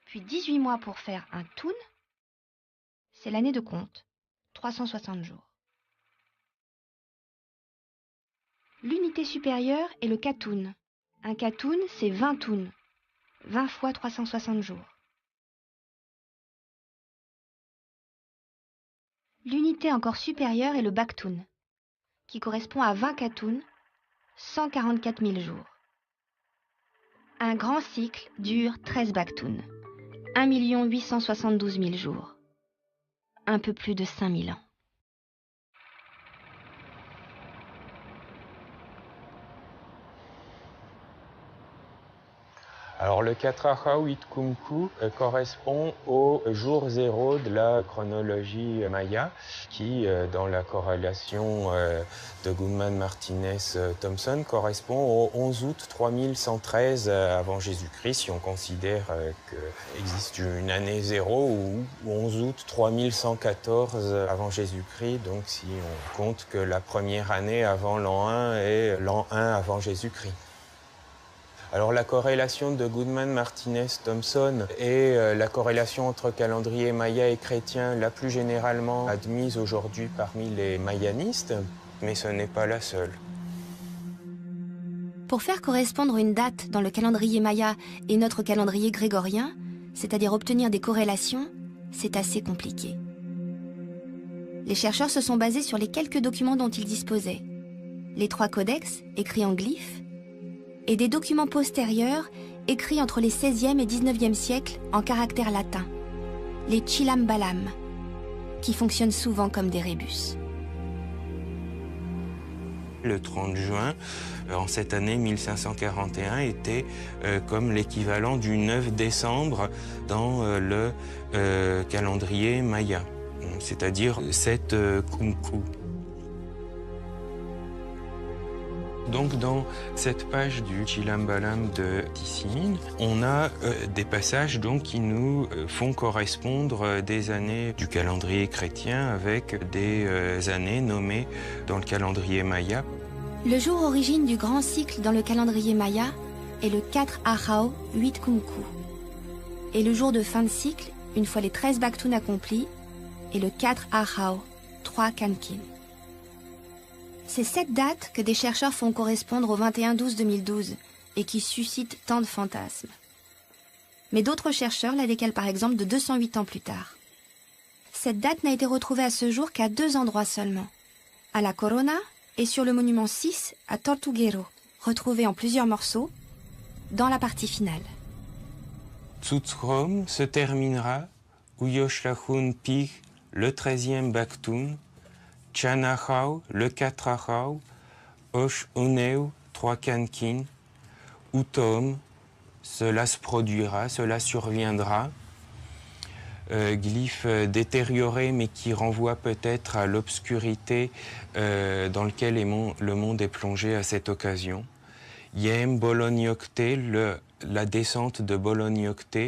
Puis 18 mois pour faire un tun, c'est l'année de compte, 360 jours. L'unité supérieure est le katun. Un katun, c'est 20 tun, 20 fois 360 jours. L'unité encore supérieure est le baktun, qui correspond à 20 katun, 144 000 jours. Un grand cycle dure 13 baktun, 1 872 000 jours, un peu plus de 5000 ans. Alors le 4 Ahau 8 Kumku correspond au jour 0 de la chronologie maya qui, dans la corrélation de Goodman-Martinez-Thompson, correspond au 11 août 3113 avant Jésus-Christ, si on considère qu'il existe une année 0 ou 11 août 3114 avant Jésus-Christ, donc si on compte que la première année avant l'an 1 est l'an 1 avant Jésus-Christ. Alors la corrélation de Goodman-Martinez-Thompson et la corrélation entre calendrier maya et chrétien la plus généralement admise aujourd'hui parmi les mayanistes, mais ce n'est pas la seule. Pour faire correspondre une date dans le calendrier maya et notre calendrier grégorien, c'est-à-dire obtenir des corrélations, c'est assez compliqué. Les chercheurs se sont basés sur les quelques documents dont ils disposaient. Les 3 codex, écrits en glyphes, et des documents postérieurs écrits entre les 16e et 19e siècles en caractères latins, les Chilam Balam, qui fonctionnent souvent comme des rébus. Le 30 juin, en cette année 1541, était comme l'équivalent du 9 décembre dans le calendrier maya, c'est-à-dire 7 Kumku. Donc dans cette page du Chilam Balam de Tissimine, on a des passages donc, qui nous font correspondre des années du calendrier chrétien avec des années nommées dans le calendrier maya. Le jour origine du grand cycle dans le calendrier maya est le 4 Ahau 8 Kumku. Et le jour de fin de cycle, une fois les 13 baktun accomplis, est le 4 Ahau 3 Kankin. C'est cette date que des chercheurs font correspondre au 21-12-2012 et qui suscite tant de fantasmes. Mais d'autres chercheurs la décalent par exemple de 208 ans plus tard. Cette date n'a été retrouvée à ce jour qu'à 2 endroits seulement, à la Corona et sur le monument 6 à Tortuguero, retrouvé en plusieurs morceaux, dans la partie finale. Tzutzrom se terminera Uyoshlachun Pig le 13e baktun, Chanahau, le 4 Ahau, Osh Uneu, 3 Kankin, Utom, cela se produira, cela surviendra. Glyphe détérioré mais qui renvoie peut-être à l'obscurité dans laquelle le monde est plongé à cette occasion. Yem Bolognocte, la descente de Bolognocte,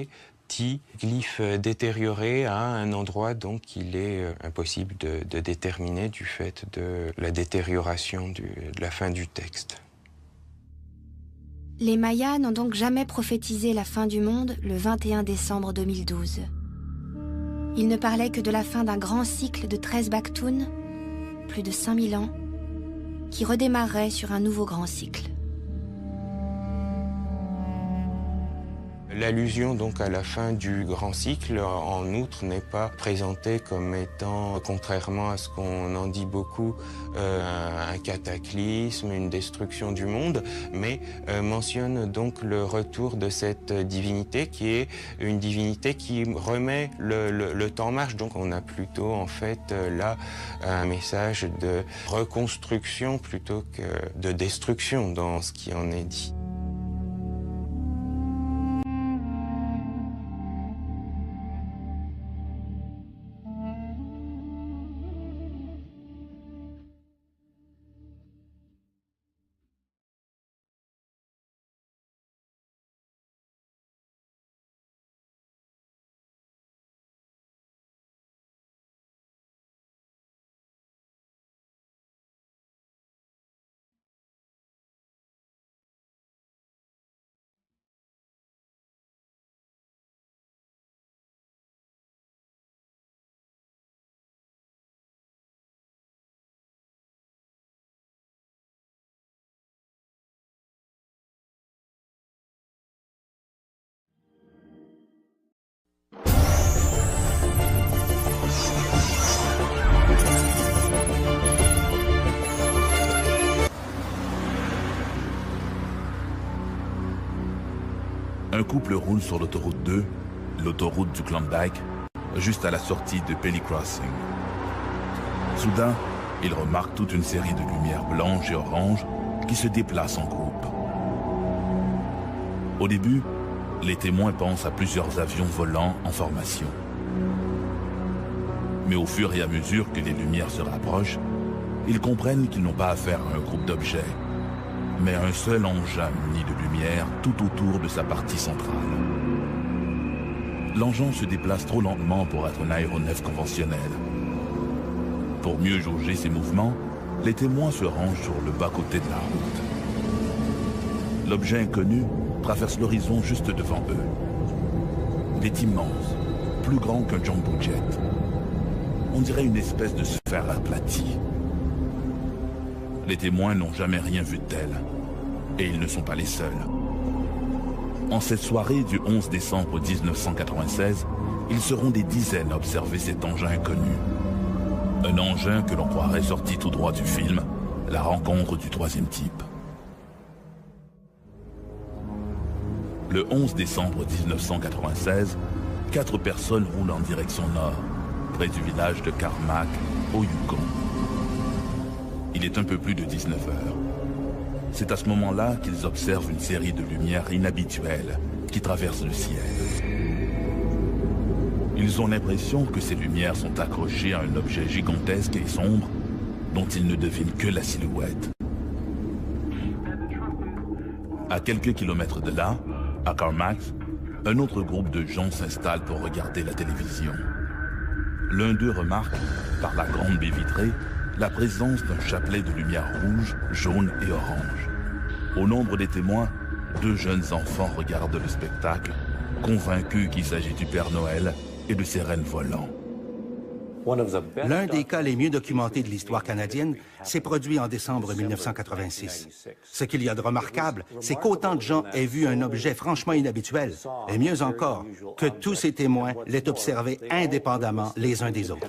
petits glyphes détériorés à un endroit donc qu'il est impossible de déterminer du fait de la détérioration de la fin du texte. Les Mayas n'ont donc jamais prophétisé la fin du monde le 21 décembre 2012. Ils ne parlaient que de la fin d'un grand cycle de 13 Bakhtun, plus de 5000 ans, qui redémarrerait sur un nouveau grand cycle. L'allusion donc à la fin du grand cycle, en outre, n'est pas présentée comme étant, contrairement à ce qu'on en dit beaucoup, un cataclysme, une destruction du monde, mais mentionne donc le retour de cette divinité qui est une divinité qui remet le temps en marche. Donc on a plutôt en fait là un message de reconstruction plutôt que de destruction dans ce qui en est dit. Un couple roule sur l'autoroute 2, l'autoroute du Klondike, juste à la sortie de Pelly Crossing. Soudain, ils remarquent toute une série de lumières blanches et oranges qui se déplacent en groupe. Au début, les témoins pensent à plusieurs avions volants en formation. Mais au fur et à mesure que les lumières se rapprochent, ils comprennent qu'ils n'ont pas affaire à un groupe d'objets, mais un seul engin muni de lumière tout autour de sa partie centrale. L'engin se déplace trop lentement pour être un aéronef conventionnel. Pour mieux jauger ses mouvements, les témoins se rangent sur le bas-côté de la route. L'objet inconnu traverse l'horizon juste devant eux. Il est immense, plus grand qu'un jumbo jet. On dirait une espèce de sphère aplatie. Les témoins n'ont jamais rien vu de tel. Et ils ne sont pas les seuls. En cette soirée du 11 décembre 1996, ils seront des dizaines à observer cet engin inconnu. Un engin que l'on croirait sorti tout droit du film, La rencontre du troisième type. Le 11 décembre 1996, 4 personnes roulent en direction nord, près du village de Carmack, au Yukon. Il est un peu plus de 19 heures. C'est à ce moment-là qu'ils observent une série de lumières inhabituelles qui traversent le ciel. Ils ont l'impression que ces lumières sont accrochées à un objet gigantesque et sombre dont ils ne devinent que la silhouette. À quelques kilomètres de là, à Carmack, un autre groupe de gens s'installe pour regarder la télévision. L'un d'eux remarque, par la grande baie vitrée, la présence d'un chapelet de lumière rouge, jaune et orange. Au nombre des témoins, 2 jeunes enfants regardent le spectacle, convaincus qu'il s'agit du Père Noël et de ses rennes volants. L'un des cas les mieux documentés de l'histoire canadienne s'est produit en décembre 1986. Ce qu'il y a de remarquable, c'est qu'autant de gens aient vu un objet franchement inhabituel, et mieux encore, que tous ces témoins l'aient observé indépendamment les uns des autres.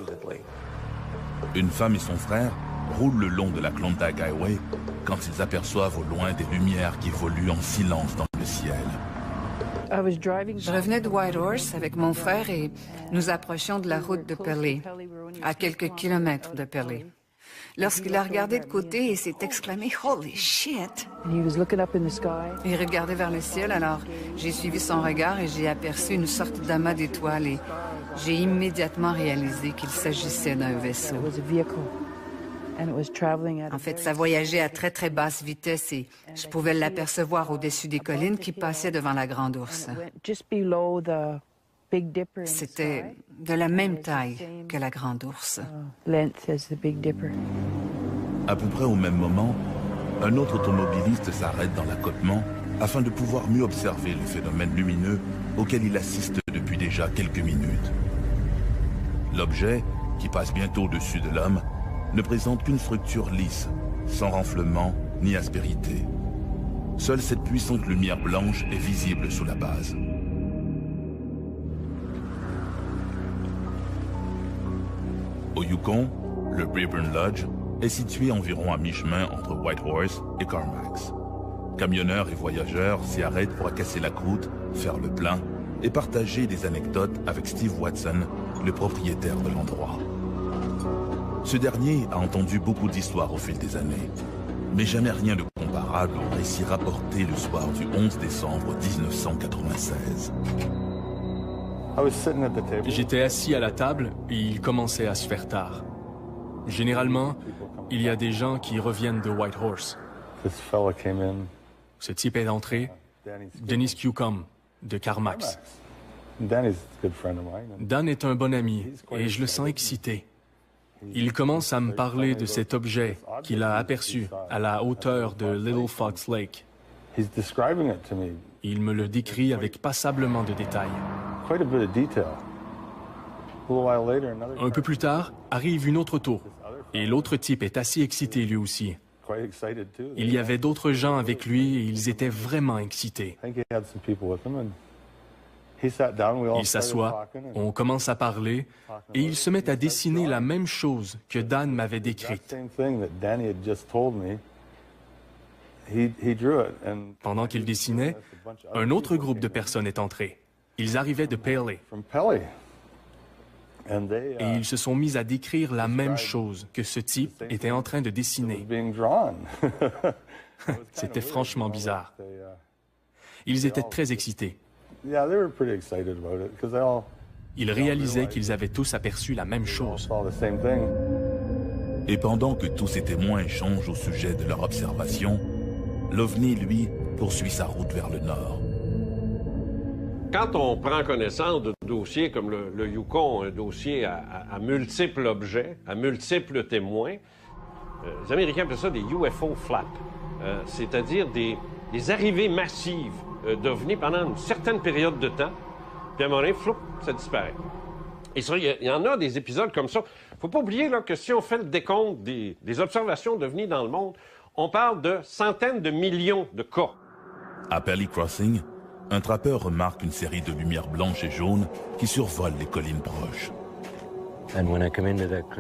Une femme et son frère roulent le long de la Klondike Highway quand ils aperçoivent au loin des lumières qui évoluent en silence dans le ciel. Je revenais de Whitehorse avec mon frère et nous approchions de la route de Pelly, à quelques kilomètres de Pelly. Lorsqu'il a regardé de côté et s'est exclamé « Holy shit !» Il regardait vers le ciel, alors j'ai suivi son regard et j'ai aperçu une sorte d'amas d'étoiles et j'ai immédiatement réalisé qu'il s'agissait d'un vaisseau. En fait, ça voyageait à très très basse vitesse et je pouvais l'apercevoir au-dessus des collines qui passaient devant la Grande Ourse. C'était de la même taille que la Grande Ourse. À peu près au même moment, un autre automobiliste s'arrête dans l'accotement afin de pouvoir mieux observer le phénomène lumineux auquel il assiste depuis déjà quelques minutes. L'objet, qui passe bientôt au-dessus de l'homme, ne présente qu'une structure lisse, sans renflement ni aspérité. Seule cette puissante lumière blanche est visible sous la base. Au Yukon, le Braeburn Lodge est situé environ à mi-chemin entre Whitehorse et Carmacks. Camionneurs et voyageurs s'y arrêtent pour casser la croûte, faire le plein et partager des anecdotes avec Steve Watson, le propriétaire de l'endroit. Ce dernier a entendu beaucoup d'histoires au fil des années, mais jamais rien de comparable au récit rapporté le soir du 11 décembre 1996. J'étais assis à la table et il commençait à se faire tard. Généralement, il y a des gens qui reviennent de Whitehorse. Ce type est entré, Dennis Newcomb, de Carmacks. Dan est un bon ami et je le sens excité. Il commence à me parler de cet objet qu'il a aperçu à la hauteur de Little Fox Lake. Il me le décrit avec passablement de détails. Un peu plus tard, arrive une autre auto, et l'autre type est assez excité lui aussi. Il y avait d'autres gens avec lui et ils étaient vraiment excités. Il s'assoit, on commence à parler, et il se met à dessiner la même chose que Dan m'avait décrite. Pendant qu'il dessinait, un autre groupe de personnes est entré. Ils arrivaient de Paley. Et ils se sont mis à décrire la même chose que ce type était en train de dessiner. C'était franchement bizarre. Ils étaient très excités. Ils réalisaient qu'ils avaient tous aperçu la même chose. Et pendant que tous ces témoins échangent au sujet de leur observation, l'OVNI, lui, poursuit sa route vers le nord. Quand on prend connaissance de dossiers comme le Yukon, un dossier à multiples objets, à multiples témoins, les Américains appellent ça des UFO flaps, c'est-à-dire des arrivées massives d'OVNI pendant une certaine période de temps, puis à un moment donné, floup, ça disparaît. Et il y en a des épisodes comme ça. Il ne faut pas oublier là, que si on fait le décompte des observations d'OVNI dans le monde, on parle de centaines de millions de cas. À Pelly Crossing, un trappeur remarque une série de lumières blanches et jaunes qui survolent les collines proches.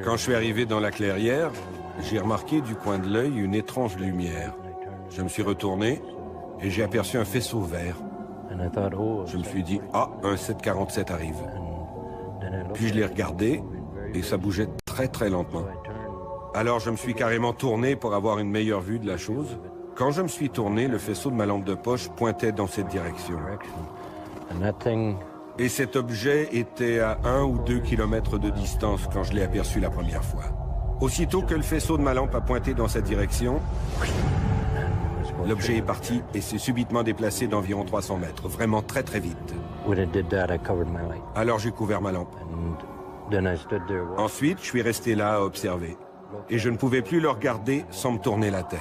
Quand je suis arrivé dans la clairière, j'ai remarqué du coin de l'œil une étrange lumière. Je me suis retourné et j'ai aperçu un faisceau vert. Je me suis dit, ah, un 747 arrive. Puis je l'ai regardé et ça bougeait très très lentement. Alors je me suis carrément tourné pour avoir une meilleure vue de la chose. Quand je me suis tourné, le faisceau de ma lampe de poche pointait dans cette direction. Et cet objet était à 1 ou 2 kilomètres de distance quand je l'ai aperçu la première fois. Aussitôt que le faisceau de ma lampe a pointé dans cette direction, l'objet est parti et s'est subitement déplacé d'environ 300 mètres, vraiment très très vite. Alors j'ai couvert ma lampe. Ensuite, je suis resté là à observer. Et je ne pouvais plus le regarder sans me tourner la tête.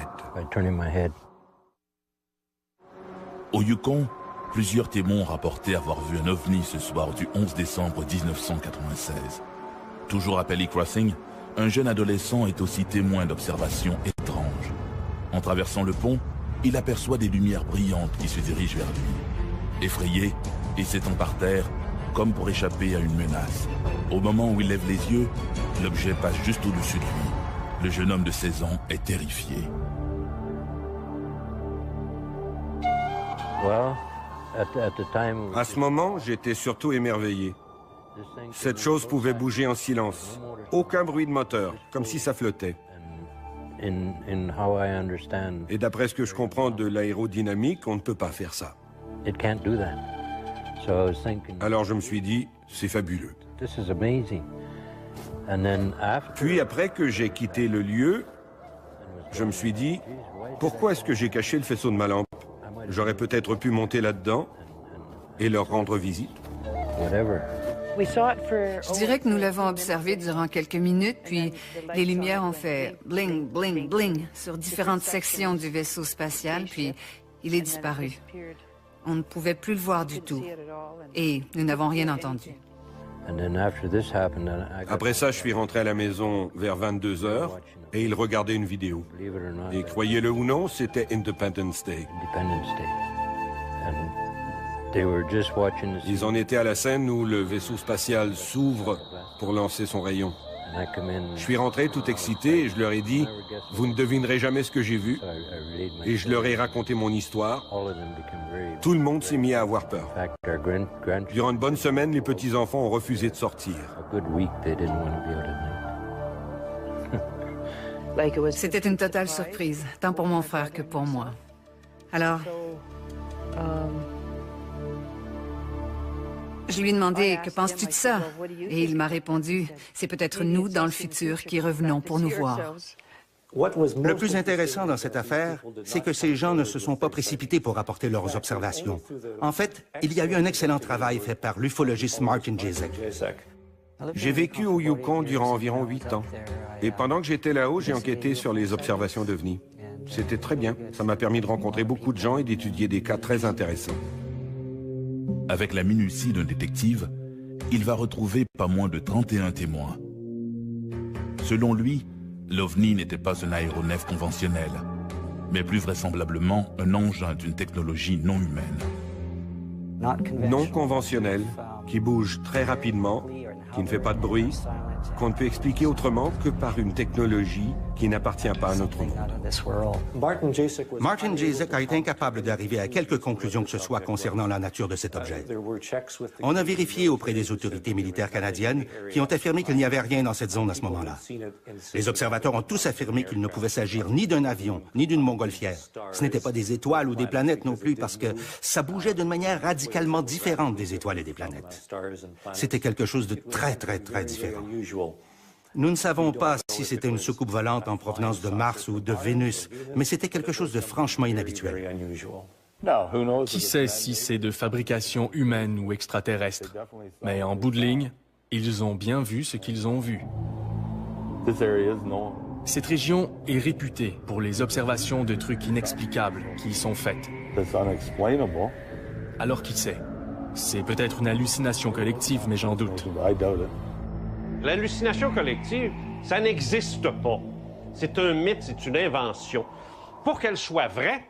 Au Yukon, plusieurs témoins ont rapporté avoir vu un OVNI ce soir du 11 décembre 1996. Toujours à Pelly Crossing, un jeune adolescent est aussi témoin d'observations étranges. En traversant le pont, il aperçoit des lumières brillantes qui se dirigent vers lui. Effrayé et s'étend par terre, comme pour échapper à une menace. Au moment où il lève les yeux, l'objet passe juste au-dessus de lui. Le jeune homme de 16 ans est terrifié. À ce moment, j'étais surtout émerveillé. Cette chose pouvait bouger en silence. Aucun bruit de moteur, comme si ça flottait. Et d'après ce que je comprends de l'aérodynamique, on ne peut pas faire ça. Alors je me suis dit, c'est fabuleux. Puis après que j'ai quitté le lieu, je me suis dit, pourquoi est-ce que j'ai caché le faisceau de ma lampe? J'aurais peut-être pu monter là-dedans et leur rendre visite. Je dirais que nous l'avons observé durant quelques minutes, puis les lumières ont fait bling, bling, bling sur différentes sections du vaisseau spatial, puis il est disparu. On ne pouvait plus le voir du tout, et nous n'avons rien entendu. Après ça, je suis rentré à la maison vers 22 h et il regardait une vidéo. Et croyez-le ou non, c'était Independence Day. Ils en étaient à la scène où le vaisseau spatial s'ouvre pour lancer son rayon. Je suis rentré tout excité et je leur ai dit « Vous ne devinerez jamais ce que j'ai vu ». Et je leur ai raconté mon histoire. Tout le monde s'est mis à avoir peur. Durant une bonne semaine, les petits-enfants ont refusé de sortir. C'était une totale surprise, tant pour mon frère que pour moi. Alors, je lui ai demandé « Que penses-tu de ça ?» Et il m'a répondu « C'est peut-être nous, dans le futur, qui revenons pour nous voir. » Le plus intéressant dans cette affaire, c'est que ces gens ne se sont pas précipités pour rapporter leurs observations. En fait, il y a eu un excellent travail fait par l'ufologiste Martin Jezik. J'ai vécu au Yukon durant environ 8 ans. Et pendant que j'étais là-haut, j'ai enquêté sur les observations d'OVNI. C'était très bien. Ça m'a permis de rencontrer beaucoup de gens et d'étudier des cas très intéressants. Avec la minutie d'un détective, il va retrouver pas moins de 31 témoins. Selon lui, l'OVNI n'était pas un aéronef conventionnel, mais plus vraisemblablement un engin d'une technologie non humaine. Non conventionnel, qui bouge très rapidement, qui ne fait pas de bruit, qu'on ne peut expliquer autrement que par une technologie qui n'appartient pas à notre monde. Martin Jezik a été incapable d'arriver à quelque conclusion que ce soit concernant la nature de cet objet. On a vérifié auprès des autorités militaires canadiennes qui ont affirmé qu'il n'y avait rien dans cette zone à ce moment-là. Les observateurs ont tous affirmé qu'il ne pouvait s'agir ni d'un avion, ni d'une montgolfière. Ce n'était pas des étoiles ou des planètes non plus parce que ça bougeait d'une manière radicalement différente des étoiles et des planètes. C'était quelque chose de très, très, très différent. Nous ne savons pas si c'était une soucoupe volante en provenance de Mars ou de Vénus, mais c'était quelque chose de franchement inhabituel. Qui sait si c'est de fabrication humaine ou extraterrestre? Mais en bout de ligne, ils ont bien vu ce qu'ils ont vu. Cette région est réputée pour les observations de trucs inexplicables qui y sont faites. Alors qui sait? C'est peut-être une hallucination collective, mais j'en doute. L'hallucination collective, ça n'existe pas. C'est un mythe, c'est une invention. Pour qu'elle soit vraie,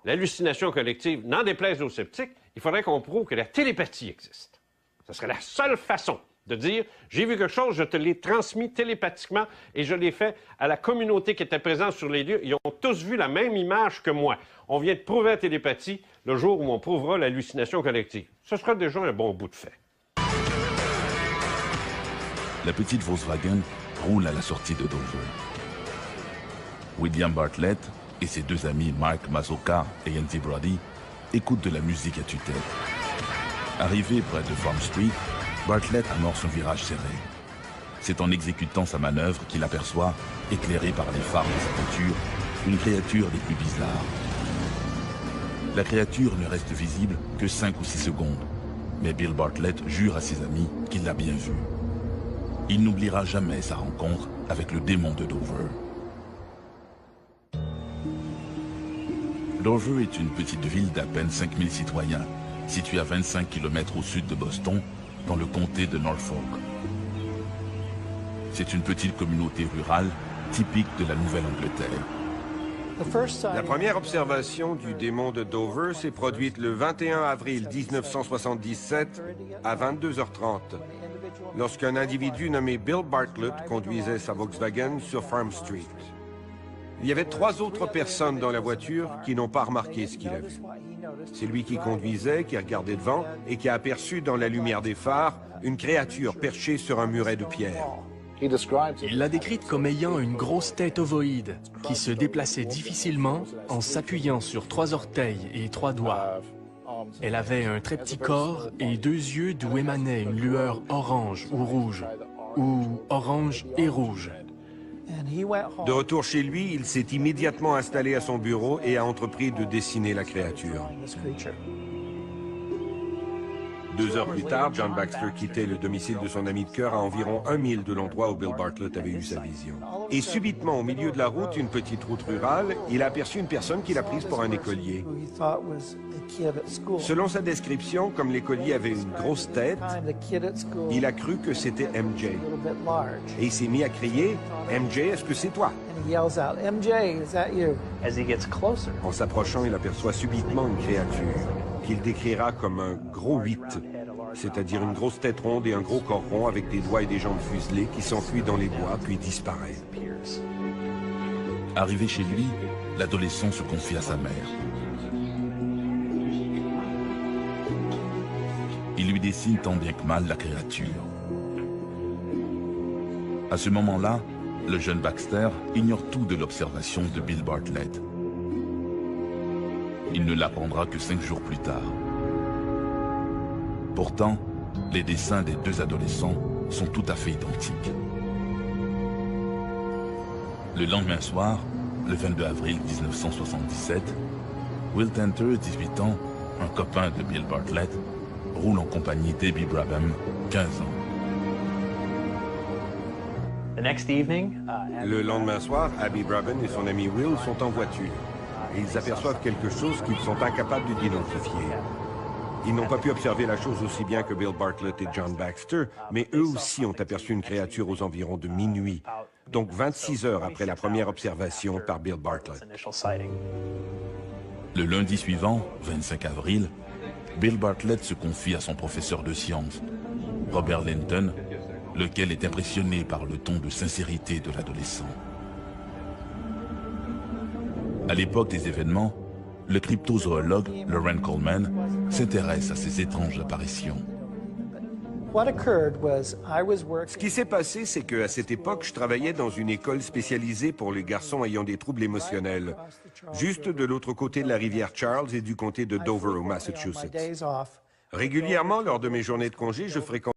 l'hallucination collective, n'en déplaise aux sceptiques, il faudrait qu'on prouve que la télépathie existe. Ce serait la seule façon de dire « J'ai vu quelque chose, je te l'ai transmis télépathiquement et je l'ai fait à la communauté qui était présente sur les lieux. Ils ont tous vu la même image que moi. On vient de prouver la télépathie le jour où on prouvera l'hallucination collective. » Ce sera déjà un bon bout de fait. La petite Volkswagen roule à la sortie de Dover. William Bartlett et ses deux amis Mark Mazoka et Yancy Brody écoutent de la musique à tue-tête. Arrivé près de Farm Street, Bartlett amorce un virage serré. C'est en exécutant sa manœuvre qu'il aperçoit, éclairé par les phares de sa voiture, une créature des plus bizarres. La créature ne reste visible que 5 ou 6 secondes, mais Bill Bartlett jure à ses amis qu'il l'a bien vue. Il n'oubliera jamais sa rencontre avec le démon de Dover. Dover est une petite ville d'à peine 5000 citoyens, située à 25 km au sud de Boston, dans le comté de Norfolk. C'est une petite communauté rurale typique de la Nouvelle-Angleterre. La première observation du démon de Dover s'est produite le 21 avril 1977 à 22h30, lorsqu'un individu nommé Bill Bartlett conduisait sa Volkswagen sur Farm Street. Il y avait 3 autres personnes dans la voiture qui n'ont pas remarqué ce qu'il a vu. C'est lui qui conduisait, qui regardait devant et qui a aperçu dans la lumière des phares une créature perchée sur un muret de pierre. Il l'a décrite comme ayant une grosse tête ovoïde qui se déplaçait difficilement en s'appuyant sur 3 orteils et 3 doigts. Elle avait un très petit corps et 2 yeux d'où émanait une lueur orange ou rouge, ou orange et rouge. De retour chez lui, il s'est immédiatement installé à son bureau et a entrepris de dessiner la créature. 2 heures plus tard, John Baxter quittait le domicile de son ami de cœur à environ 1 mile de l'endroit où Bill Bartlett avait eu sa vision. Et subitement, au milieu de la route, une petite route rurale, il a aperçu une personne qu'il a prise pour un écolier. Selon sa description, comme l'écolier avait une grosse tête, il a cru que c'était MJ. Et il s'est mis à crier « MJ, est-ce que c'est toi ?» En s'approchant, il aperçoit subitement une créature qu'il décrira comme un gros 8, c'est-à-dire une grosse tête ronde et un gros corps rond avec des doigts et des jambes fuselées qui s'enfuit dans les bois puis disparaît. Arrivé chez lui, l'adolescent se confie à sa mère. Il lui dessine tant bien que mal la créature. À ce moment-là, le jeune Baxter ignore tout de l'observation de Bill Bartlett. Il ne l'apprendra que 5 jours plus tard. Pourtant, les dessins des 2 adolescents sont tout à fait identiques. Le lendemain soir, le 22 avril 1977, Will Tenter, 18 ans, un copain de Bill Bartlett, roule en compagnie d'Abby Brabham, 15 ans. Le lendemain soir, Abby Brabham et son ami Will sont en voiture. Et ils aperçoivent quelque chose qu'ils sont incapables d'identifier. Ils n'ont pas pu observer la chose aussi bien que Bill Bartlett et John Baxter, mais eux aussi ont aperçu une créature aux environs de minuit, donc 26 heures après la première observation par Bill Bartlett. Le lundi suivant, 25 avril, Bill Bartlett se confie à son professeur de sciences, Robert Linton, lequel est impressionné par le ton de sincérité de l'adolescent. À l'époque des événements, le cryptozoologue Loren Coleman s'intéresse à ces étranges apparitions. Ce qui s'est passé, c'est qu'à cette époque, je travaillais dans une école spécialisée pour les garçons ayant des troubles émotionnels, juste de l'autre côté de la rivière Charles et du comté de Dover au Massachusetts. Régulièrement, lors de mes journées de congé, je fréquentais